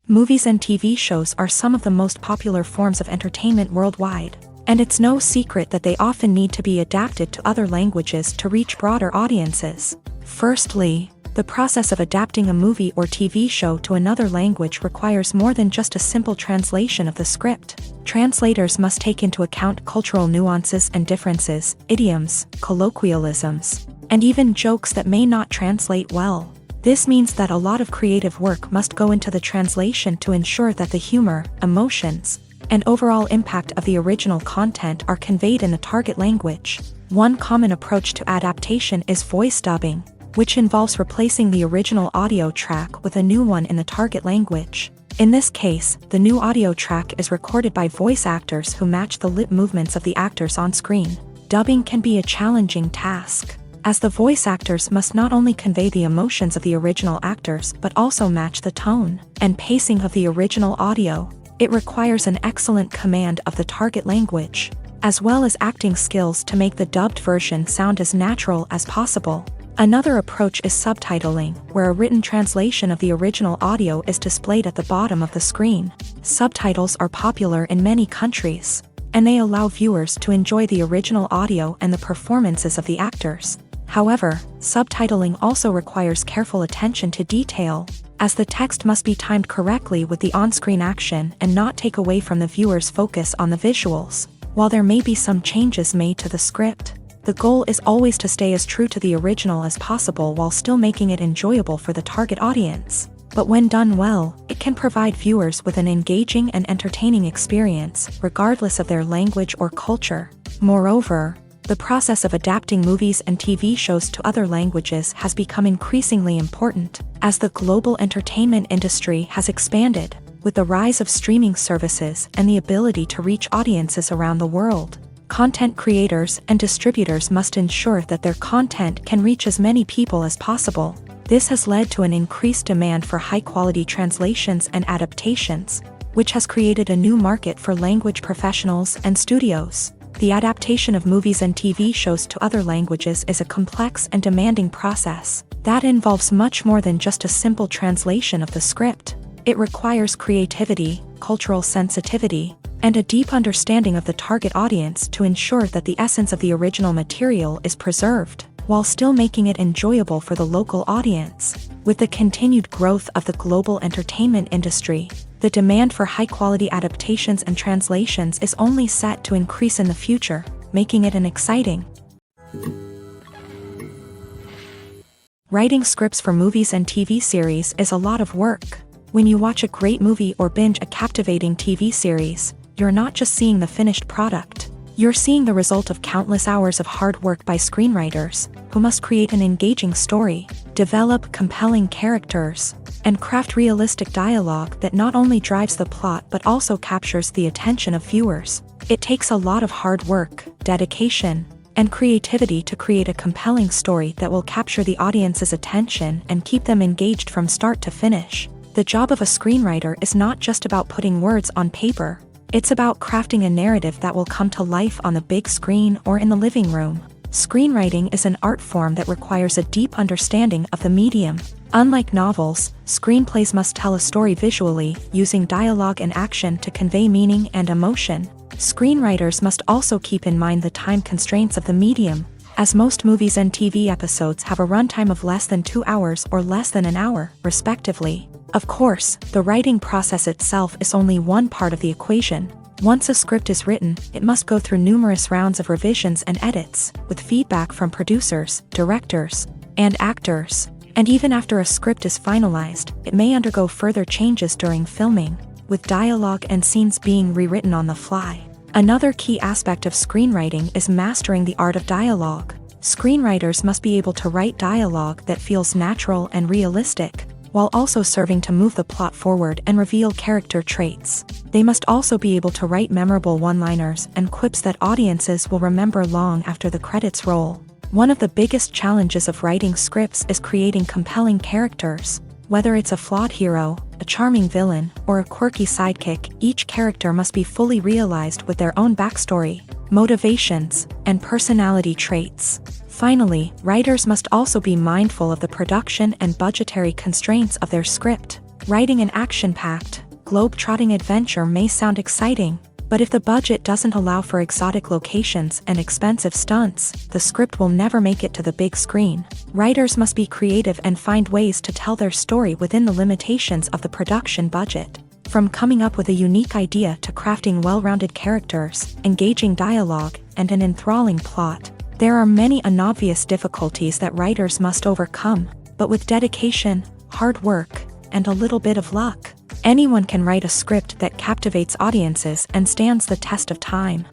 Movies and TV shows are some of the most popular forms of entertainment worldwide, and it's no secret that they often need to be adapted to other languages to reach broader audiences. Firstly, the process of adapting a movie or TV show to another language requires more than just a simple translation of the script. Translators must take into account cultural nuances and differences, idioms, colloquialisms, and even jokes that may not translate well. This means that a lot of creative work must go into the translation to ensure that the humor, emotions, and overall impact of the original content are conveyed in the target language. One common approach to adaptation is voice dubbing, which involves replacing the original audio track with a new one in the target language. In this case, the new audio track is recorded by voice actors who match the lip movements of the actors on screen. Dubbing can be a challenging task, as the voice actors must not only convey the emotions of the original actors but also match the tone and pacing of the original audio. It requires an excellent command of the target language, as well as acting skills to make the dubbed version sound as natural as possible. Another approach is subtitling, where a written translation of the original audio is displayed at the bottom of the screen. Subtitles are popular in many countries, and they allow viewers to enjoy the original audio and the performances of the actors. However, subtitling also requires careful attention to detail, as the text must be timed correctly with the on-screen action and not take away from the viewer's focus on the visuals. While there may be some changes made to the script, the goal is always to stay as true to the original as possible while still making it enjoyable for the target audience. But when done well, it can provide viewers with an engaging and entertaining experience, regardless of their language or culture. Moreover, the process of adapting movies and TV shows to other languages has become increasingly important, as the global entertainment industry has expanded, with the rise of streaming services and the ability to reach audiences around the world. Content creators and distributors must ensure that their content can reach as many people as possible. This has led to an increased demand for high-quality translations and adaptations, which has created a new market for language professionals and studios. The adaptation of movies and TV shows to other languages is a complex and demanding process that involves much more than just a simple translation of the script. It requires creativity, cultural sensitivity, and a deep understanding of the target audience to ensure that the essence of the original material is preserved, while still making it enjoyable for the local audience. With the continued growth of the global entertainment industry, The demand for high-quality adaptations and translations is only set to increase in the future, making it an exciting. Writing scripts for movies and TV series is a lot of work. When you watch a great movie or binge a captivating TV series, you're not just seeing the finished product. You're seeing the result of countless hours of hard work by screenwriters, who must create an engaging story, develop compelling characters, and craft realistic dialogue that not only drives the plot but also captures the attention of viewers. It takes a lot of hard work, dedication, and creativity to create a compelling story that will capture the audience's attention and keep them engaged from start to finish. The job of a screenwriter is not just about putting words on paper. It's about crafting a narrative that will come to life on the big screen or in the living room. Screenwriting is an art form that requires a deep understanding of the medium. Unlike novels, screenplays must tell a story visually, using dialogue and action to convey meaning and emotion. Screenwriters must also keep in mind the time constraints of the medium, as most movies and TV episodes have a runtime of less than 2 hours or less than an hour, respectively. Of course, the writing process itself is only one part of the equation. Once a script is written, it must go through numerous rounds of revisions and edits, with feedback from producers, directors, and actors. And even after a script is finalized, it may undergo further changes during filming, with dialogue and scenes being rewritten on the fly. Another key aspect of screenwriting is mastering the art of dialogue. Screenwriters must be able to write dialogue that feels natural and realistic, while also serving to move the plot forward and reveal character traits. They must also be able to write memorable one-liners and quips that audiences will remember long after the credits roll. One of the biggest challenges of writing scripts is creating compelling characters. Whether it's a flawed hero, a charming villain, or a quirky sidekick, each character must be fully realized with their own backstory, motivations, and personality traits. Finally, writers must also be mindful of the production and budgetary constraints of their script. Writing an action-packed, globe-trotting adventure may sound exciting, but if the budget doesn't allow for exotic locations and expensive stunts, the script will never make it to the big screen. Writers must be creative and find ways to tell their story within the limitations of the production budget. From coming up with a unique idea to crafting well-rounded characters, engaging dialogue, and an enthralling plot, there are many unobvious difficulties that writers must overcome, but with dedication, hard work, and a little bit of luck, anyone can write a script that captivates audiences and stands the test of time.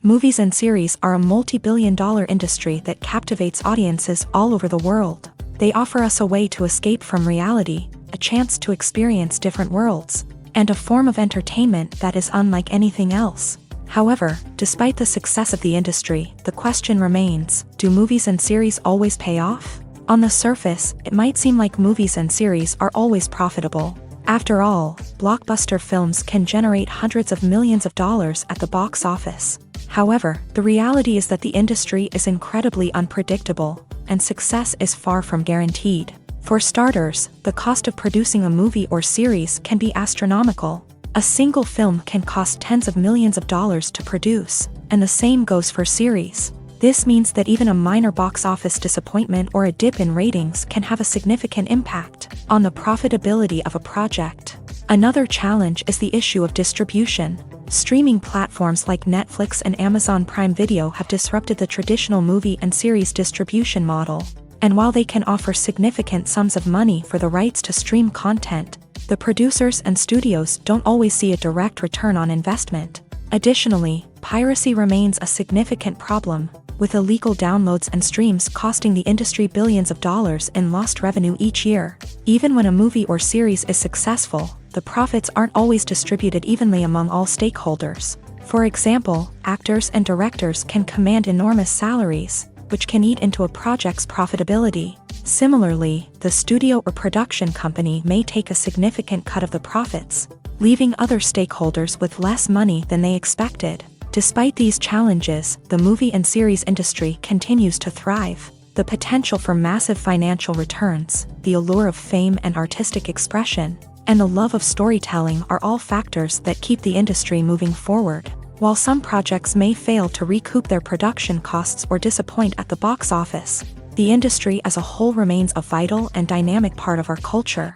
Movies and series are a multi-billion-dollar industry that captivates audiences all over the world. They offer us a way to escape from reality, a chance to experience different worlds, and a form of entertainment that is unlike anything else. However, despite the success of the industry, the question remains, do movies and series always pay off? On the surface, it might seem like movies and series are always profitable. After all, blockbuster films can generate hundreds of millions of dollars at the box office. However, the reality is that the industry is incredibly unpredictable, and success is far from guaranteed. For starters, the cost of producing a movie or series can be astronomical. A single film can cost tens of millions of dollars to produce, and the same goes for series. This means that even a minor box office disappointment or a dip in ratings can have a significant impact on the profitability of a project. Another challenge is the issue of distribution. Streaming platforms like Netflix and Amazon Prime Video have disrupted the traditional movie and series distribution model. And while they can offer significant sums of money for the rights to stream content, the producers and studios don't always see a direct return on investment. Additionally, piracy remains a significant problem, with illegal downloads and streams costing the industry billions of dollars in lost revenue each year. Even when a movie or series is successful, the profits aren't always distributed evenly among all stakeholders. For example, actors and directors can command enormous salaries, which can eat into a project's profitability. Similarly, the studio or production company may take a significant cut of the profits, leaving other stakeholders with less money than they expected. Despite these challenges, the movie and series industry continues to thrive. The potential for massive financial returns, the allure of fame and artistic expression, and the love of storytelling are all factors that keep the industry moving forward. While some projects may fail to recoup their production costs or disappoint at the box office, the industry as a whole remains a vital and dynamic part of our culture.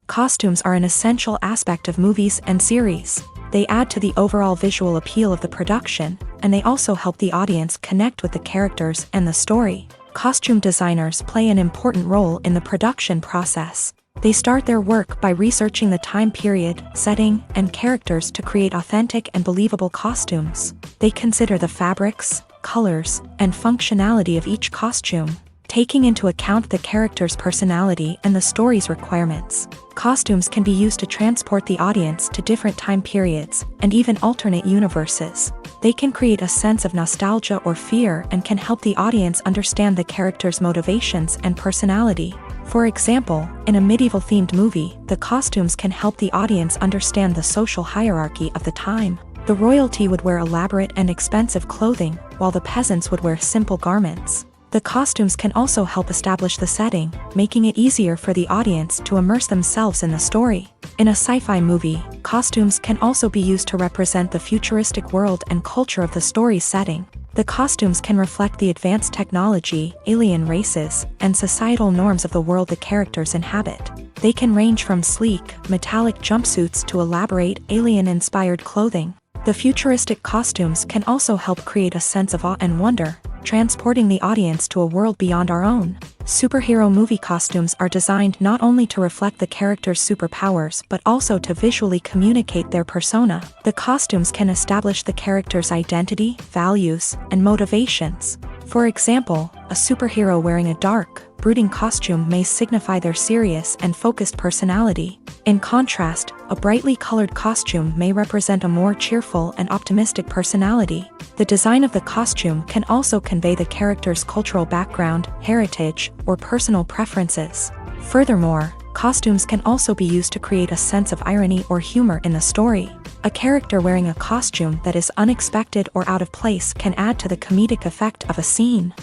Costumes are an essential aspect of movies and series. They add to the overall visual appeal of the production, and they also help the audience connect with the characters and the story. Costume designers play an important role in the production process. They start their work by researching the time period, setting, and characters to create authentic and believable costumes. They consider the fabrics, colors, and functionality of each costume, taking into account the character's personality and the story's requirements. Costumes can be used to transport the audience to different time periods and even alternate universes. They can create a sense of nostalgia or fear and can help the audience understand the character's motivations and personality. For example, in a medieval-themed movie, the costumes can help the audience understand the social hierarchy of the time. The royalty would wear elaborate and expensive clothing, while the peasants would wear simple garments. The costumes can also help establish the setting, making it easier for the audience to immerse themselves in the story. In a sci-fi movie, costumes can also be used to represent the futuristic world and culture of the story's setting. The costumes can reflect the advanced technology, alien races, and societal norms of the world the characters inhabit. They can range from sleek, metallic jumpsuits to elaborate, alien-inspired clothing. The futuristic costumes can also help create a sense of awe and wonder, transporting the audience to a world beyond our own. Superhero movie costumes are designed not only to reflect the character's superpowers but also to visually communicate their persona. The costumes can establish the character's identity, values, and motivations. For example, a superhero wearing a dark, brooding costume may signify their serious and focused personality. In contrast, a brightly colored costume may represent a more cheerful and optimistic personality. The design of the costume can also convey the character's cultural background, heritage, or personal preferences. Furthermore, costumes can also be used to create a sense of irony or humor in the story. A character wearing a costume that is unexpected or out of place can add to the comedic effect of a scene.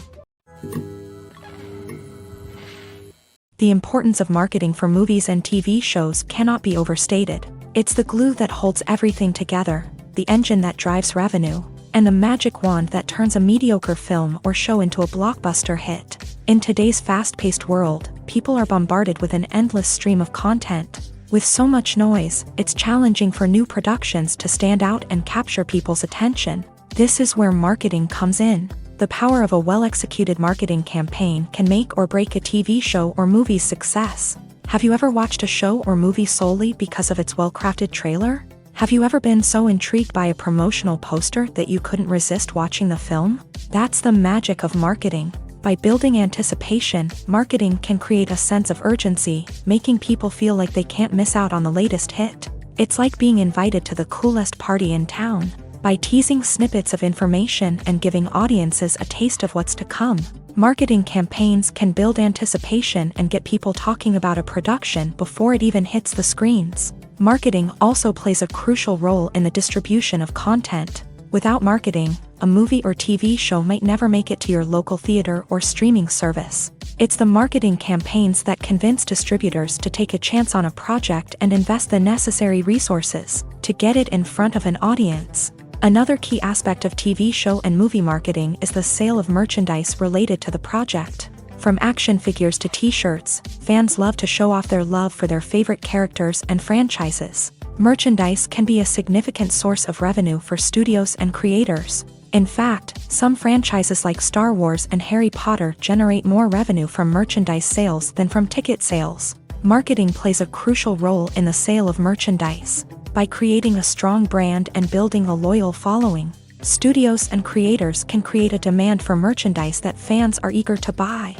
The importance of marketing for movies and TV shows cannot be overstated. It's the glue that holds everything together, the engine that drives revenue, and the magic wand that turns a mediocre film or show into a blockbuster hit. In today's fast-paced world, people are bombarded with an endless stream of content. With so much noise, it's challenging for new productions to stand out and capture people's attention. This is where marketing comes in. The power of a well-executed marketing campaign can make or break a TV show or movie's success. Have you ever watched a show or movie solely because of its well-crafted trailer? Have you ever been so intrigued by a promotional poster that you couldn't resist watching the film? That's the magic of marketing. By building anticipation, marketing can create a sense of urgency, making people feel like they can't miss out on the latest hit. It's like being invited to the coolest party in town. By teasing snippets of information and giving audiences a taste of what's to come, marketing campaigns can build anticipation and get people talking about a production before it even hits the screens. Marketing also plays a crucial role in the distribution of content. Without marketing, a movie or TV show might never make it to your local theater or streaming service. It's the marketing campaigns that convince distributors to take a chance on a project and invest the necessary resources to get it in front of an audience. Another key aspect of TV show and movie marketing is the sale of merchandise related to the project. From action figures to t-shirts, fans love to show off their love for their favorite characters and franchises. Merchandise can be a significant source of revenue for studios and creators. In fact, some franchises like Star Wars and Harry Potter generate more revenue from merchandise sales than from ticket sales. Marketing plays a crucial role in the sale of merchandise. By creating a strong brand and building a loyal following, studios and creators can create a demand for merchandise that fans are eager to buy.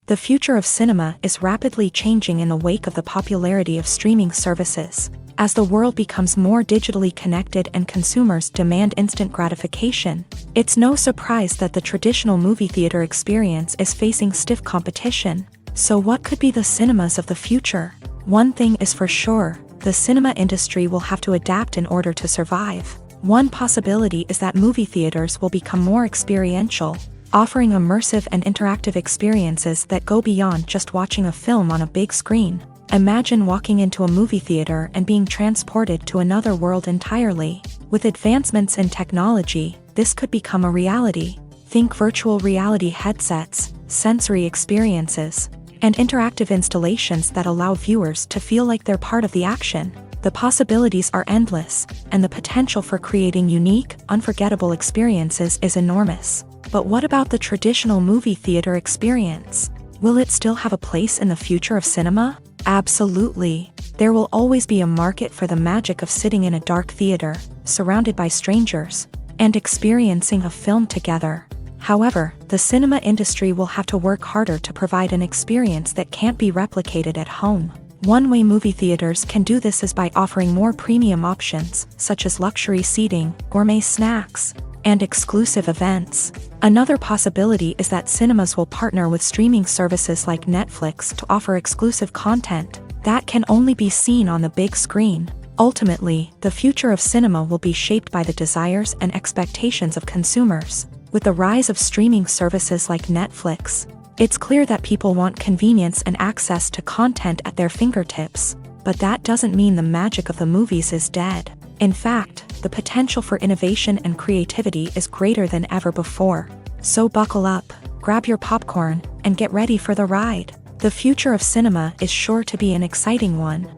The future of cinema is rapidly changing in the wake of the popularity of streaming services. As the world becomes more digitally connected and consumers demand instant gratification, it's no surprise that the traditional movie theater experience is facing stiff competition. So what could be the cinemas of the future? One thing is for sure, the cinema industry will have to adapt in order to survive. One possibility is that movie theaters will become more experiential, offering immersive and interactive experiences that go beyond just watching a film on a big screen. Imagine walking into a movie theater and being transported to another world entirely. With advancements in technology, this could become a reality. Think virtual reality headsets, sensory experiences, and interactive installations that allow viewers to feel like they're part of the action. The possibilities are endless, and the potential for creating unique, unforgettable experiences is enormous. But what about the traditional movie theater experience? Will it still have a place in the future of cinema? Absolutely. There will always be a market for the magic of sitting in a dark theater, surrounded by strangers, and experiencing a film together. However, the cinema industry will have to work harder to provide an experience that can't be replicated at home. One way movie theaters can do this is by offering more premium options, such as luxury seating, gourmet snacks, and exclusive events. Another possibility is that cinemas will partner with streaming services like Netflix to offer exclusive content that can only be seen on the big screen. Ultimately, the future of cinema will be shaped by the desires and expectations of consumers. With the rise of streaming services like Netflix, it's clear that people want convenience and access to content at their fingertips. But that doesn't mean the magic of the movies is dead. In fact, the potential for innovation and creativity is greater than ever before. So buckle up, grab your popcorn, and get ready for the ride. The future of cinema is sure to be an exciting one.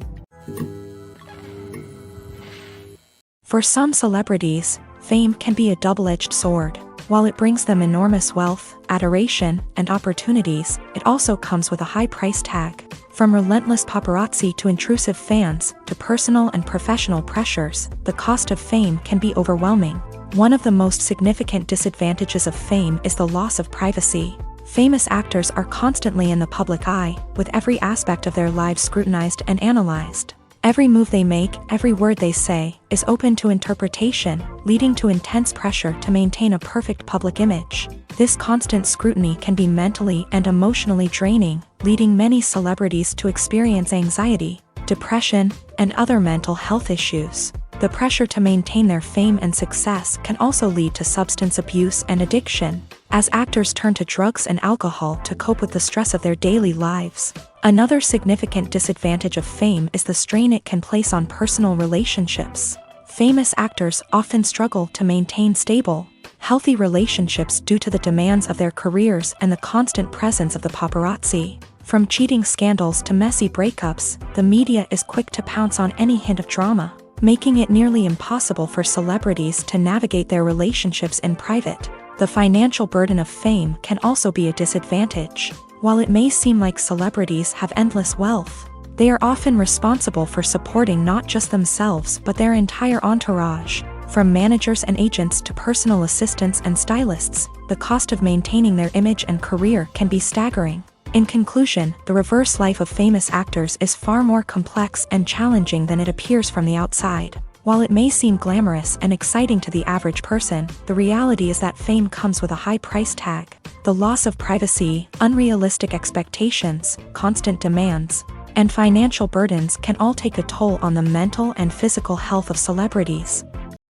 For some celebrities, fame can be a double-edged sword. While it brings them enormous wealth, adoration, and opportunities, it also comes with a high price tag. From relentless paparazzi to intrusive fans, to personal and professional pressures, the cost of fame can be overwhelming. One of the most significant disadvantages of fame is the loss of privacy. Famous actors are constantly in the public eye, with every aspect of their lives scrutinized and analyzed. Every move they make, every word they say, is open to interpretation, leading to intense pressure to maintain a perfect public image. This constant scrutiny can be mentally and emotionally draining, leading many celebrities to experience anxiety, depression, and other mental health issues. The pressure to maintain their fame and success can also lead to substance abuse and addiction, as actors turn to drugs and alcohol to cope with the stress of their daily lives. Another significant disadvantage of fame is the strain it can place on personal relationships. Famous actors often struggle to maintain stable, healthy relationships due to the demands of their careers and the constant presence of the paparazzi. From cheating scandals to messy breakups, the media is quick to pounce on any hint of drama, making it nearly impossible for celebrities to navigate their relationships in private. The financial burden of fame can also be a disadvantage. While it may seem like celebrities have endless wealth, they are often responsible for supporting not just themselves but their entire entourage. From managers and agents to personal assistants and stylists, the cost of maintaining their image and career can be staggering. In conclusion, the reverse life of famous actors is far more complex and challenging than it appears from the outside. While it may seem glamorous and exciting to the average person, the reality is that fame comes with a high price tag. The loss of privacy, unrealistic expectations, constant demands, and financial burdens can all take a toll on the mental and physical health of celebrities.